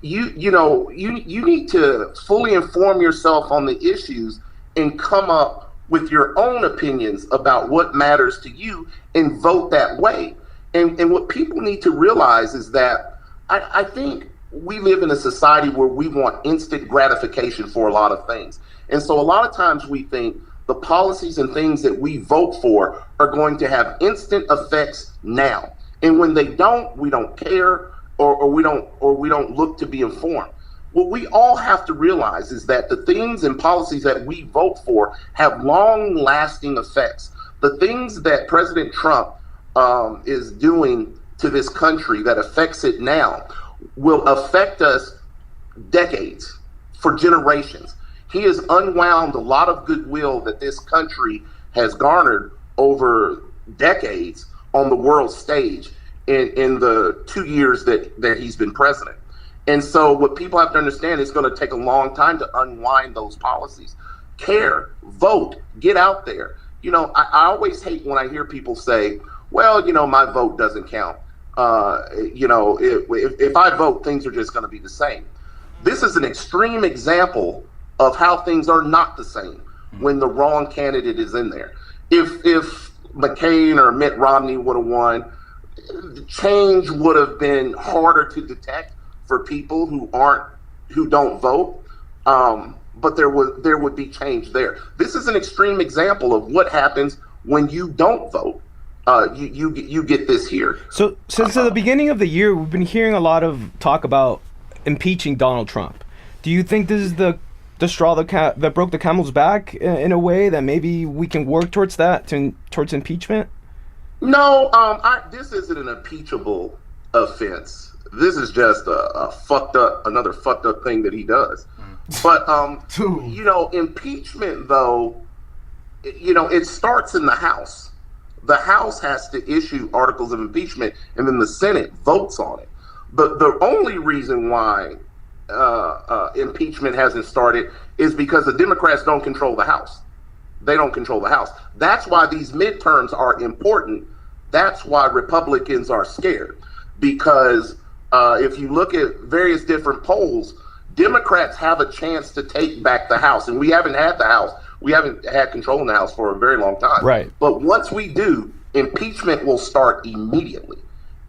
Speaker 6: You need to fully inform yourself on the issues and come up with your own opinions about what matters to you and vote that way. And what people need to realize is that I think we live in a society where we want instant gratification for a lot of things. And so a lot of times we think the policies and things that we vote for are going to have instant effects now. And when they don't, we don't care, or we don't look to be informed. What we all have to realize is that the things and policies that we vote for have long-lasting effects. The things that President Trump is doing to this country that affects it now will affect us decades, for generations. He has unwound a lot of goodwill that this country has garnered over decades on the world stage in the 2 years that he's been president. And so what people have to understand, is going to take a long time to unwind those policies. Care, vote, get out there. I always hate when I hear people say, well, my vote doesn't count. If I vote, things are just going to be the same. This is an extreme example of how things are not the same when the wrong candidate is in there. If McCain or Mitt Romney would have won, change would have been harder to detect for people who don't vote. But there would be change there. This is an extreme example of what happens when you don't vote. You get this here.
Speaker 4: So since the beginning of the year, we've been hearing a lot of talk about impeaching Donald Trump. Do you think this is the straw that broke the camel's back in a way that maybe we can work towards that, towards impeachment?
Speaker 6: No, this isn't an impeachable offense. This is just another fucked up thing that he does. But impeachment though, it starts in the House. The House has to issue articles of impeachment, and then the Senate votes on it. But the only reason why impeachment hasn't started is because the Democrats don't control the House. They don't control the House. That's why these midterms are important. That's why Republicans are scared. Because if you look at various different polls, Democrats have a chance to take back the House. And we haven't had the House. We haven't had control in the House for a very long time.
Speaker 4: Right.
Speaker 6: But once we do, impeachment will start immediately.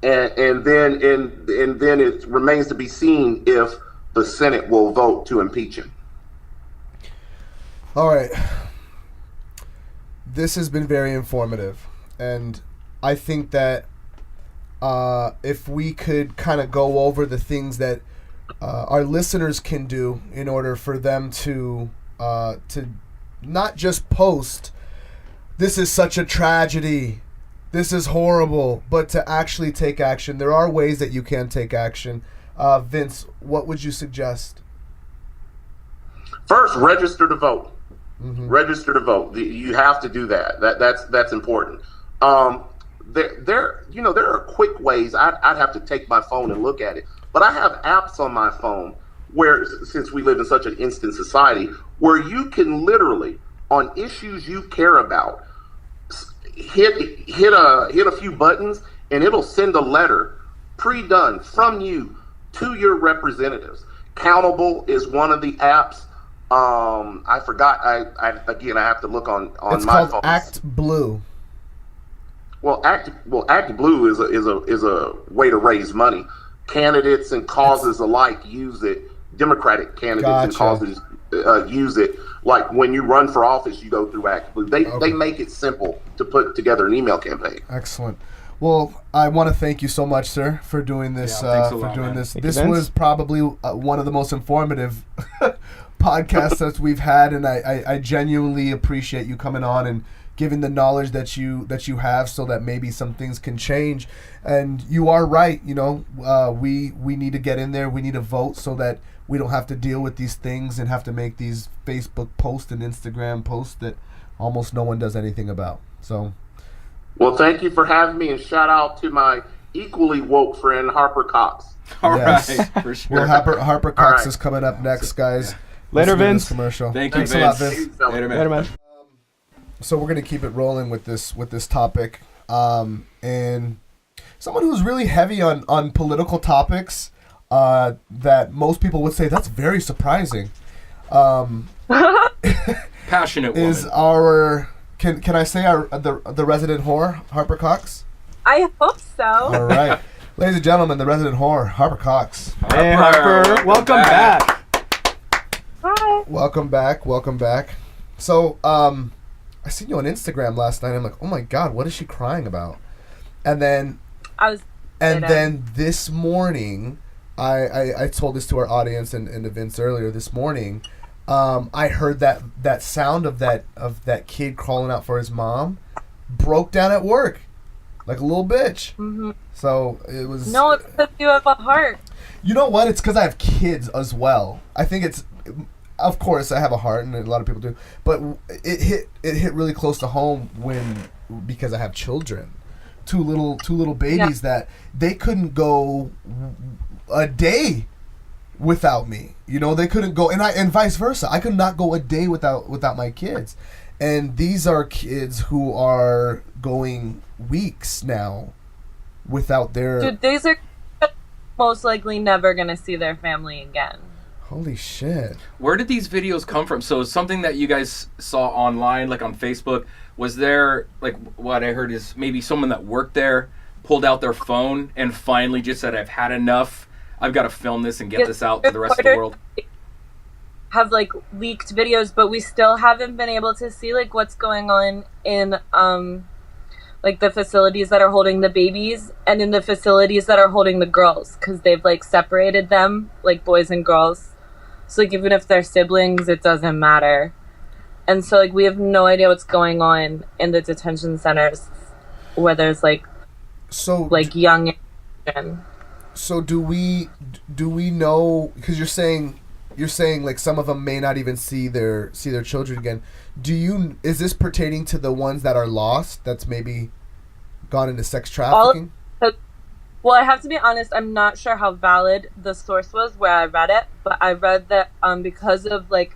Speaker 6: And then it remains to be seen if the Senate will vote to impeach him.
Speaker 3: All right. This has been very informative. And I think that if we could kind of go over the things that our listeners can do in order for them to not just post, this is such a tragedy, this is horrible, but to actually take action. There are ways that you can take action. Vince, what would you suggest?
Speaker 6: First, register to vote.
Speaker 3: Mm-hmm.
Speaker 6: Register to vote. You have to do that. That's important. There are quick ways. I'd have to take my phone and look at it, but I have apps on my phone where, since we live in such an instant society, where you can literally, on issues you care about, hit a few buttons, and it'll send a letter pre-done from you to your representatives. Countable is one of the apps. I forgot. I have to look on
Speaker 3: it's
Speaker 6: my phone.
Speaker 3: It's called Act Blue.
Speaker 6: Well, Act Blue is a way to raise money. Candidates and causes alike use it. Democratic candidates and causes use it. Like when you run for office, you go through Act Blue. They make it simple to put together an email campaign.
Speaker 3: Excellent. Well, I want to thank you so much, sir, for doing this.
Speaker 1: Thanks a lot, man.
Speaker 3: This was probably one of the most informative podcasts that we've had, and I genuinely appreciate you coming on and giving the knowledge that you have, so that maybe some things can change. And you are right. We need to get in there. We need to vote so that we don't have to deal with these things and have to make these Facebook posts and Instagram posts that almost no one does anything about. So,
Speaker 6: Well, thank you for having me, and shout out to my equally woke friend, Harper Cox.
Speaker 1: All
Speaker 3: Yes.
Speaker 1: right, for sure.
Speaker 3: well, Harper Cox
Speaker 6: right.
Speaker 3: is coming up next, guys.
Speaker 4: Later,
Speaker 3: Listen to this
Speaker 4: Vince.
Speaker 3: commercial.
Speaker 1: Thank you,
Speaker 3: Thanks a lot,
Speaker 1: Vince.
Speaker 3: Vince.
Speaker 1: Later, man.
Speaker 4: Later, man.
Speaker 3: So we're gonna keep it rolling with this topic, and someone who's really heavy on political topics, that most people would say that's very surprising.
Speaker 1: Passionate woman.
Speaker 3: Is our can I say the resident whore, Harper Cox?
Speaker 7: I hope so.
Speaker 3: All right, ladies and gentlemen, the resident whore, Harper Cox.
Speaker 4: Hey, Harper. Welcome back.
Speaker 7: Hi.
Speaker 3: Welcome back. So, I seen you on Instagram last night. I'm like, oh my god, what is she crying about? And then this morning, I told this to our audience and to Vince earlier this morning. I heard that sound of that kid crawling out for his mom, broke down at work, like a little bitch.
Speaker 7: Mm-hmm.
Speaker 3: So it was.
Speaker 7: No, it's because you have a heart.
Speaker 3: You know what? It's because I have kids as well. I think it's. Of course, I have a heart, and a lot of people do. But it hit really close to home because I have children, two little babies that they couldn't go a day without me. You know, they couldn't go, and vice versa. I could not go a day without my kids. And these are kids who are going weeks now without their.
Speaker 7: Dude, these are most likely never going to see their family again.
Speaker 3: Holy shit.
Speaker 1: Where did these videos come from? So something that you guys saw online, like on Facebook, was there, like what I heard is maybe someone that worked there pulled out their phone and finally just said, I've had enough. I've got to film this and get this out to the rest of the world.
Speaker 7: Have like leaked videos, but we still haven't been able to see like what's going on in like the facilities that are holding the babies and in the facilities that are holding the girls, because they've like separated them, like boys and girls. So like even if they're siblings, it doesn't matter. And so like we have no idea what's going on in the detention centers where there's like young children.
Speaker 3: So do we know, because you're saying like some of them may not even see their children again. Is this pertaining to the ones that are lost, that's maybe gone into sex trafficking?
Speaker 7: Well, I have to be honest, I'm not sure how valid the source was where I read it, but I read that because of like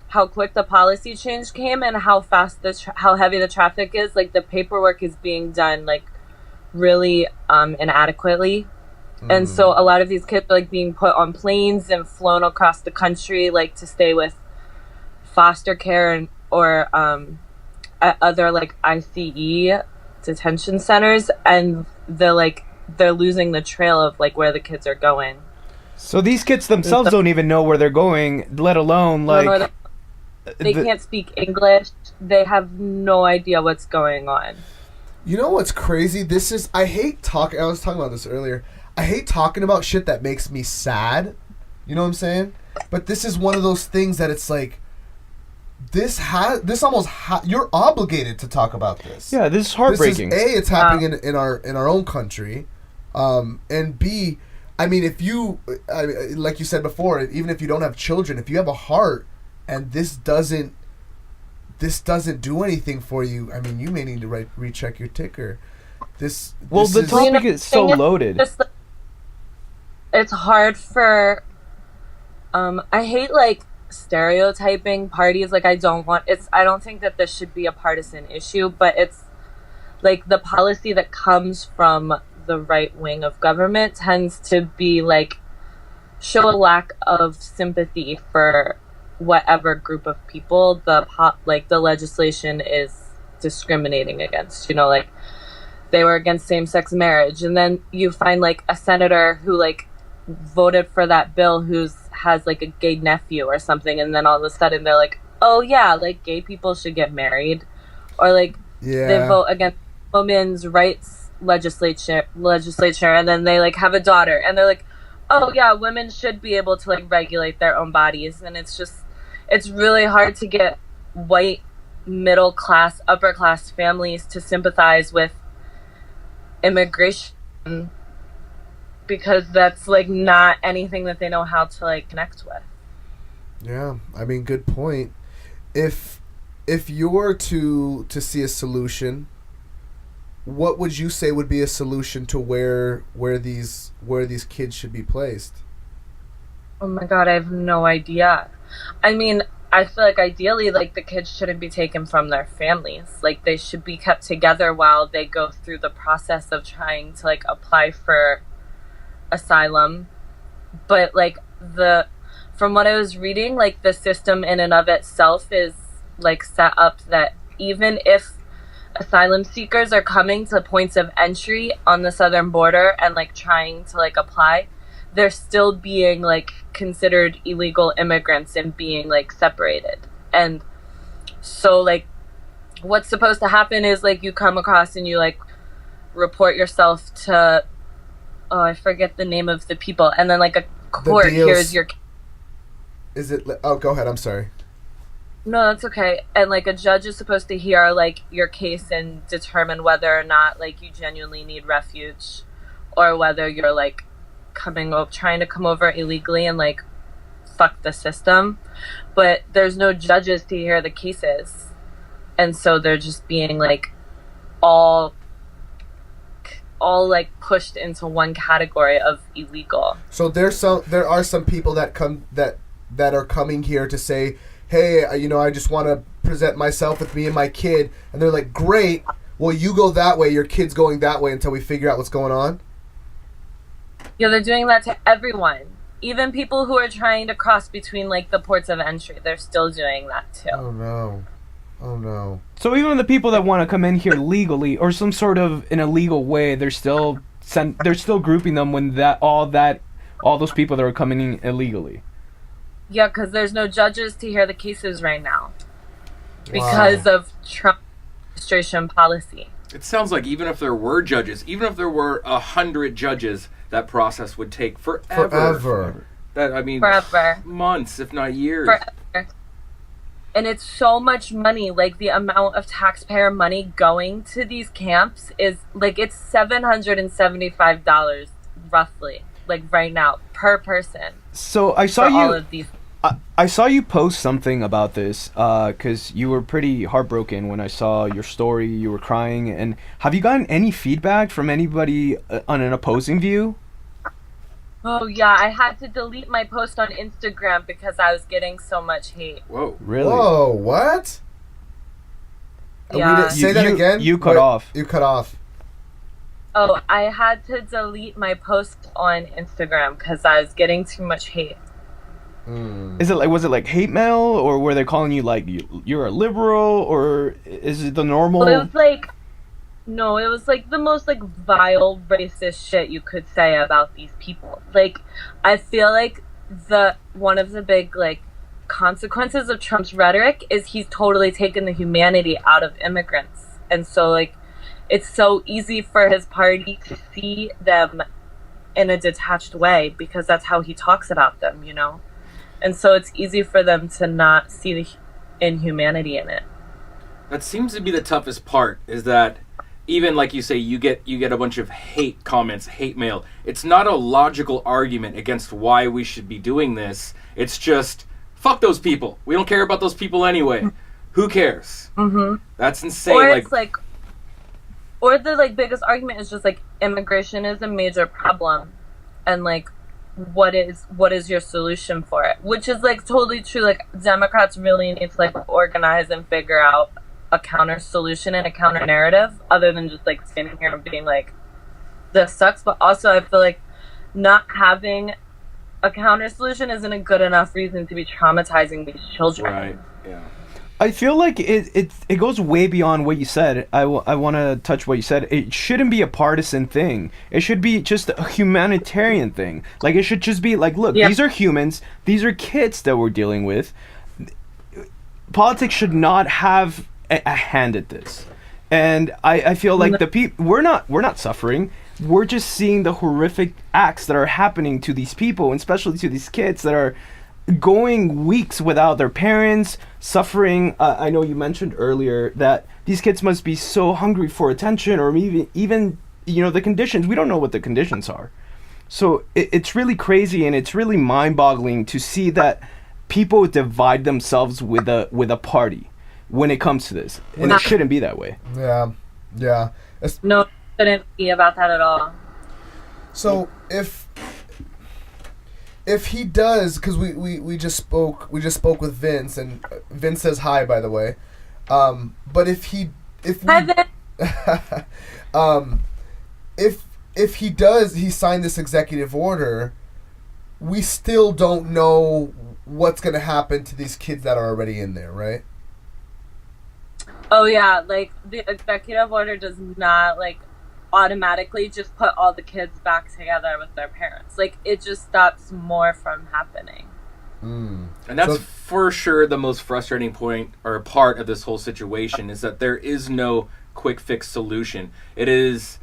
Speaker 7: how quick the policy change came and how fast how heavy the traffic is, like the paperwork is being done like really inadequately. And so a lot of these kids are like being put on planes and flown across the country like to stay with foster care or at other like ICE detention centers, and they're losing the trail of like where the kids are going.
Speaker 4: So these kids themselves don't even know where they're going, let alone like
Speaker 7: they can't speak English. They have no idea what's going on.
Speaker 3: You know what's crazy? I hate talking. I was talking about this earlier. I hate talking about shit that makes me sad. You know what I'm saying? But this is one of those things that it's like, you're obligated to talk about this.
Speaker 4: Yeah, this is heartbreaking.
Speaker 3: This is, A, it's happening in our own country, and B, I mean, like you said before, even if you don't have children, if you have a heart, and this doesn't do anything for you, I mean, you may need to recheck your ticker.
Speaker 4: The topic is so loaded.
Speaker 7: It's hard for. I hate like stereotyping parties. Like I don't think that this should be a partisan issue, but it's like the policy that comes from the right wing of government tends to be like show a lack of sympathy for whatever group of people the legislation is discriminating against. You know, like they were against same-sex marriage, and then you find like a senator who like voted for that bill has like a gay nephew or something, and then all of a sudden they're like, oh yeah, like gay people should get married, or like they vote against women's rights legislature, and then they like have a daughter, and they're like, oh yeah, women should be able to like regulate their own bodies. And it's really hard to get white middle class, upper class families to sympathize with immigration because that's like not anything that they know how to like connect with.
Speaker 3: Yeah, I mean, good point. If you're to see a solution, what would you say would be a solution to where these kids should be placed?
Speaker 7: Oh my god, I have no idea. I mean, I feel like ideally, like, the kids shouldn't be taken from their families. Like, they should be kept together while they go through the process of trying to, like, apply for asylum. But, like, from what I was reading, like, the system in and of itself is, like, set up that even if asylum seekers are coming to points of entry on the southern border and, like, trying to, like, apply, they're still being, like, considered illegal immigrants and being, like, separated. And so, like, what's supposed to happen is, like, you come across and you, like, report yourself to, oh, I forget the name of the people, and then, like, a court hears your...
Speaker 3: Is it... Oh, go ahead, I'm sorry.
Speaker 7: No, that's okay. And, like, a judge is supposed to hear, like, your case and determine whether or not, like, you genuinely need refuge, or whether you're, like, trying to come over illegally and, like, fuck the system. But there's no judges to hear the cases, and so they're just being, like, all like, pushed into one category of illegal.
Speaker 3: So there are some people that are coming here to say, hey, I just want to present myself with me and my kid, and they're like, great, well, you go that way, your kid's going that way until we figure out what's going on.
Speaker 7: Yeah, they're doing that to everyone. Even people who are trying to cross between, like, the ports of entry, they're still doing that too.
Speaker 3: Oh no.
Speaker 4: So even the people that want to come in here legally or some sort of an illegal way, they're still grouping them when all those people that are coming in illegally.
Speaker 7: Yeah, because there's no judges to hear the cases right now because of Trump administration policy.
Speaker 1: It sounds like even if there were judges, even if there were 100 judges, that process would take forever. Forever. Months, if not years.
Speaker 7: Forever. And it's so much money. Like, the amount of taxpayer money going to these camps is, like, it's $775 roughly, like, right now, per person.
Speaker 4: So I saw you post something about this because you were pretty heartbroken when I saw your story. You were crying. And have you gotten any feedback from anybody on an opposing view?
Speaker 7: Oh, yeah. I had to delete my post on Instagram because I was getting so much hate.
Speaker 1: Whoa.
Speaker 4: Really?
Speaker 3: Whoa, what?
Speaker 7: Yeah.
Speaker 3: Say that again?
Speaker 4: You cut off.
Speaker 3: You cut off.
Speaker 7: Oh, I had to delete my post on Instagram because I was getting too much hate.
Speaker 4: Was it like hate mail, or were they calling you like you're a liberal, or is it the normal?
Speaker 7: Well, it was like the most, like, vile racist shit you could say about these people. Like, I feel like one of the big, like, consequences of Trump's rhetoric is he's totally taken the humanity out of immigrants, and so, like, it's so easy for his party to see them in a detached way because that's how he talks about them, you know. And so it's easy for them to not see the inhumanity in it.
Speaker 1: That seems to be the toughest part, is that even, like you say, you get a bunch of hate comments, hate mail. It's not a logical argument against why we should be doing this. It's just, fuck those people. We don't care about those people anyway. Who cares? Mm-hmm. That's insane.
Speaker 7: Or it's like, or the, like, biggest argument is just, like, immigration is a major problem, and, like, what is your solution for it? Which is, like, totally true. Like, Democrats really need to, like, organize and figure out a counter solution and a counter narrative other than just, like, standing here and being like, this sucks. But also, I feel like not having a counter solution isn't a good enough reason to be traumatizing these children.
Speaker 1: Right. Yeah.
Speaker 4: I feel like it goes way beyond what you said. I want to touch what you said. It shouldn't be a partisan thing. It should be just a humanitarian thing. Like, it should just be like, look, These are humans. These are kids that we're dealing with. Politics should not have a hand at this. And I feel like the people, we're not suffering. We're just seeing the horrific acts that are happening to these people, and especially to these kids that are going weeks without their parents, suffering. I know you mentioned earlier that these kids must be so hungry for attention, or even the conditions. We don't know what the conditions are, So it's really crazy, and it's really mind-boggling to see that people divide themselves with a party when it comes to this, and it shouldn't be that way.
Speaker 3: Yeah.
Speaker 7: No, it shouldn't be about that at all.
Speaker 3: So if he does, because we just spoke with Vince, and Vince says hi, by the way. But if we,
Speaker 7: Hi, Vince.
Speaker 3: if he does, he signed this executive order, we still don't know what's gonna happen to these kids that are already in there, right?
Speaker 7: Oh yeah, like the executive order does not like automatically just put all the kids back together with their parents. Like it just stops more from happening.
Speaker 1: And that's for sure the most frustrating point or part of this whole situation is that there is no quick fix solution. It is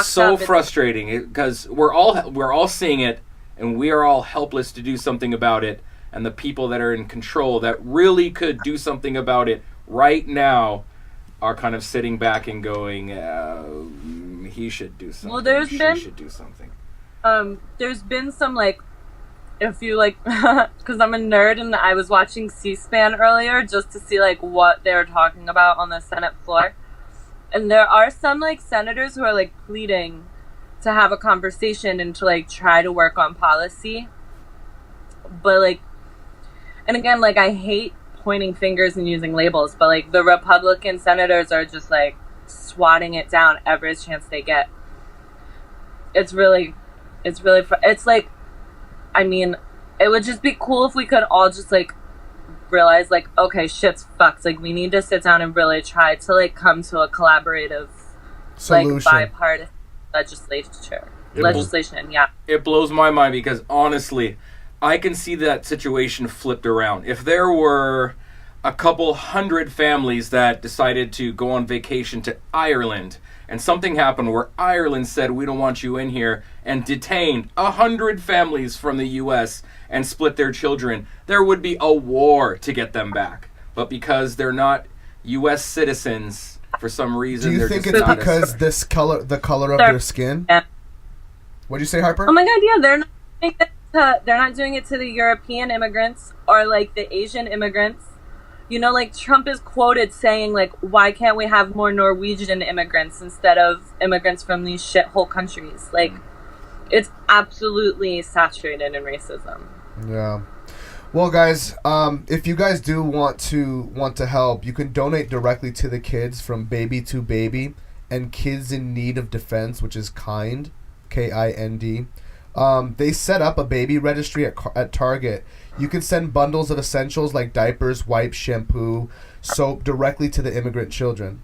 Speaker 1: so frustrating because we're all seeing it, and we are all helpless to do something about it. And the people that are in control that really could do something about it right now are kind of sitting back and going, he should do something.
Speaker 7: Well,
Speaker 1: she should do something.
Speaker 7: There's been some like, if you like, because I'm a nerd and I was watching C-SPAN earlier just to see like what they were talking about on the Senate floor. And there are some like senators who are like pleading to have a conversation and to like try to work on policy. But like, and again, like I hate pointing fingers and using labels, but like the Republican senators are just like swatting it down every chance they get. It's like, I mean, it would just be cool if we could all just like realize like, okay, shit's fucked. Like we need to sit down and really try to like come to a collaborative solution. Like bipartisan legislation. Yeah.
Speaker 1: It blows my mind because honestly, I can see that situation flipped around. If there were a couple hundred families that decided to go on vacation to Ireland and something happened where Ireland said, we don't want you in here, and detained 100 families from the U.S. and split their children, there would be a war to get them back. But because they're not U.S. citizens, for some reason,
Speaker 3: do you think it's because the color of their skin?
Speaker 7: Yeah.
Speaker 3: What'd you say, Harper?
Speaker 7: Oh my God, yeah, they're not doing it to the European immigrants or like the Asian immigrants. You know, like Trump is quoted saying, like, why can't we have more Norwegian immigrants instead of immigrants from these shithole countries? Like, it's absolutely saturated in racism.
Speaker 3: Yeah. Well, guys, if you guys do want to help, you can donate directly to the kids from Baby to Baby and Kids in Need of Defense, which is KIND, KIND. They set up a baby registry at Target. You can send bundles of essentials like diapers, wipes, shampoo, soap directly to the immigrant children.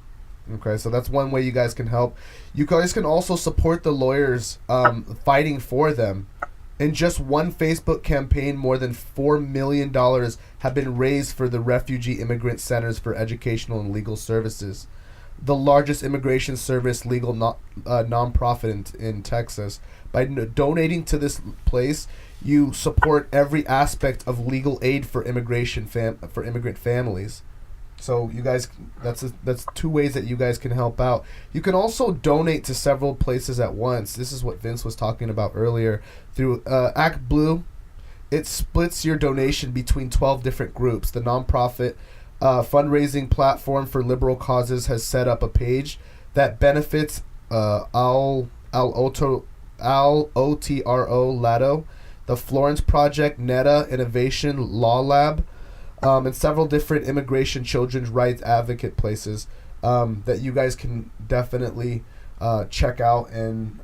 Speaker 3: Okay, so that's one way you guys can help. You guys can also support the lawyers fighting for them. In just one Facebook campaign, more than $4 million have been raised for the Refugee Immigrant Centers for Educational and Legal Services, the largest immigration service legal nonprofit in Texas. By donating to this place, you support every aspect of legal aid for for immigrant families. So you guys, that's two ways that you guys can help out. You can also donate to several places at once. This is what Vince was talking about earlier. Through Act Blue, it splits your donation between 12 different groups. The nonprofit fundraising platform for liberal causes has set up a page that benefits Al Otro Lado, the Florence Project, NETA Innovation Law Lab, and several different immigration children's rights advocate places that you guys can definitely check out and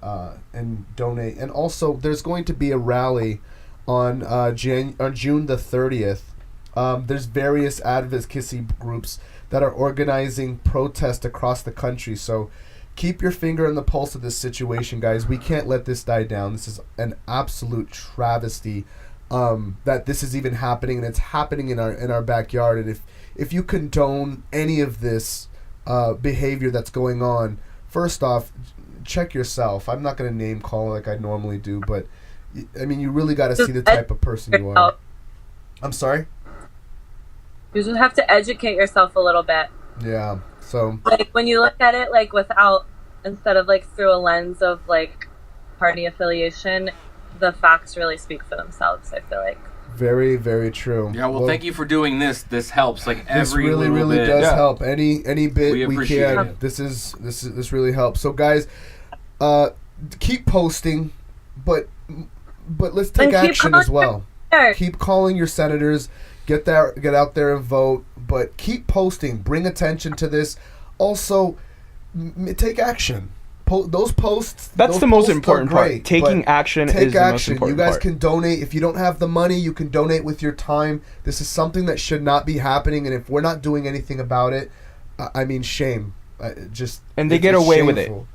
Speaker 3: donate. And also, there's going to be a rally on June the 30th. There's various advocacy groups that are organizing protests across the country. So keep your finger on the pulse of this situation, guys. We can't let this die down. This is an absolute travesty that this is even happening, and it's happening in our backyard. And if you condone any of this behavior that's going on, first off, check yourself. I'm not going to name call like I normally do, but I mean, you really got to see the type of person you are. I'm sorry?
Speaker 7: You just have to educate yourself a little bit.
Speaker 3: Yeah. So
Speaker 7: like when you look at it like instead of like through a lens of like party affiliation, the facts really speak for themselves, I feel like.
Speaker 3: Very, very true.
Speaker 1: Yeah, well, thank you for doing this. This helps. Like
Speaker 3: This
Speaker 1: every
Speaker 3: really,
Speaker 1: little
Speaker 3: really
Speaker 1: bit.
Speaker 3: does help. Any bit
Speaker 1: We
Speaker 3: we
Speaker 1: appreciate
Speaker 3: can.
Speaker 1: it.
Speaker 3: This really helps. So guys, keep posting, but let's take
Speaker 7: And keep
Speaker 3: action
Speaker 7: calling
Speaker 3: as well.
Speaker 7: your-
Speaker 3: Keep calling your senators. Get out there and vote. But keep posting. Bring attention to this. Also, take action. Those posts.
Speaker 4: That's
Speaker 3: those
Speaker 4: the most
Speaker 3: posts are
Speaker 4: important part.
Speaker 3: great,
Speaker 4: Taking
Speaker 3: but
Speaker 4: action
Speaker 3: take
Speaker 4: is the most
Speaker 3: action. You
Speaker 4: important
Speaker 3: guys
Speaker 4: part.
Speaker 3: can donate. If you don't have the money, you can donate with your time. This is something that should not be happening, and if we're not doing anything about it, I mean, shame.
Speaker 4: And they get
Speaker 3: it's
Speaker 4: away with it.
Speaker 3: shameful.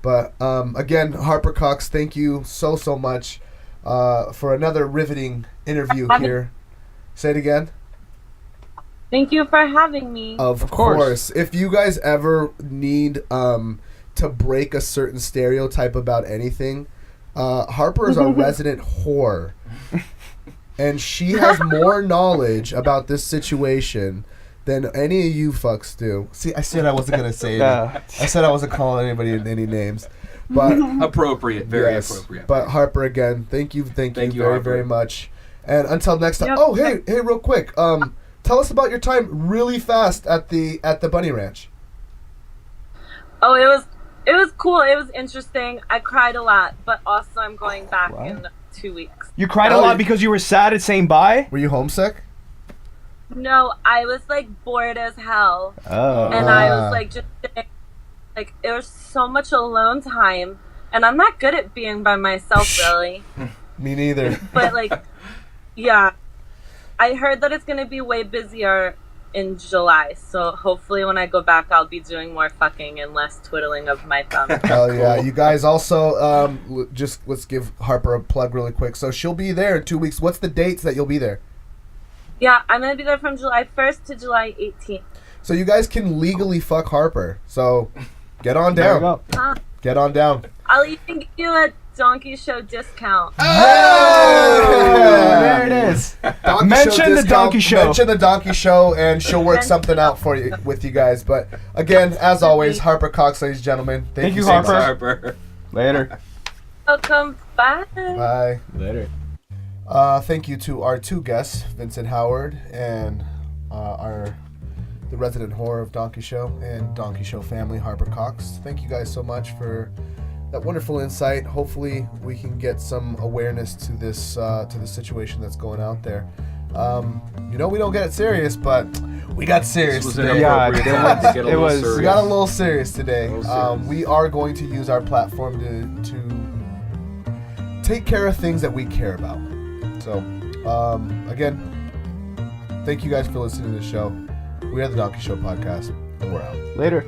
Speaker 3: But again, Harper Cox, thank you so much for another riveting interview here. Say it again.
Speaker 7: Thank you for having me.
Speaker 3: Of course. If you guys ever need to break a certain stereotype about anything, Harper is our resident whore. And she has more knowledge about this situation than any of you fucks do. See, I said I wasn't going to say it. I said I wasn't calling anybody any names. But
Speaker 1: Appropriate, very
Speaker 3: yes,
Speaker 1: appropriate.
Speaker 3: But Harper, again, thank you very,
Speaker 1: Harper.
Speaker 3: very much. And until next time.
Speaker 7: Yep.
Speaker 3: Oh, hey, real quick. Tell us about your time really fast at the Bunny Ranch.
Speaker 7: Oh, it was cool. It was interesting. I cried a lot, but also I'm going back in 2 weeks.
Speaker 4: You cried a lot because you were sad at saying bye?
Speaker 3: Were you homesick?
Speaker 7: No, I was like bored as hell.
Speaker 4: Oh.
Speaker 7: And I was like just sitting, like it was so much alone time, and I'm not good at being by myself really.
Speaker 3: Me neither.
Speaker 7: But like, yeah, I heard that it's gonna be way busier in July, so hopefully when I go back, I'll be doing more fucking and less twiddling of my thumb.
Speaker 3: Hell yeah. You guys also, just let's give Harper a plug really quick. So she'll be there in 2 weeks. What's the dates that you'll be there?
Speaker 7: Yeah, I'm gonna be there from July 1st to July 18th.
Speaker 3: So you guys can legally fuck Harper. So get on
Speaker 4: There you
Speaker 3: down.
Speaker 4: go.
Speaker 7: Huh?
Speaker 3: Get on down.
Speaker 7: I'll even give you a Donkey Show discount.
Speaker 4: There it is.
Speaker 3: Donkey
Speaker 4: Mention
Speaker 3: Show
Speaker 4: the
Speaker 3: discount.
Speaker 4: Donkey Show.
Speaker 3: Mention the Donkey Show, and she'll work something out for you with you guys. But again, as always, Harper Cox, ladies and gentlemen. Thank you so
Speaker 4: Harper.
Speaker 3: much.
Speaker 1: Harper.
Speaker 4: Later.
Speaker 7: Welcome. Bye.
Speaker 3: Bye.
Speaker 4: Later.
Speaker 3: Thank you to our two guests, Vincent Howard and the resident whore of Donkey Show and Donkey Show family, Harper Cox. Thank you guys so much for that wonderful insight. Hopefully, we can get some awareness to this situation that's going out there. We don't get it serious, but we got serious
Speaker 1: This was
Speaker 3: today.
Speaker 1: inappropriate
Speaker 4: Yeah,
Speaker 1: time to get a little
Speaker 4: was-
Speaker 1: serious.
Speaker 3: We got a little serious today.
Speaker 1: A little serious.
Speaker 3: We are going to use our platform to take care of things that we care about. So, again, thank you guys for listening to the show. We are the Donkey Show podcast, and we're out.
Speaker 4: Later.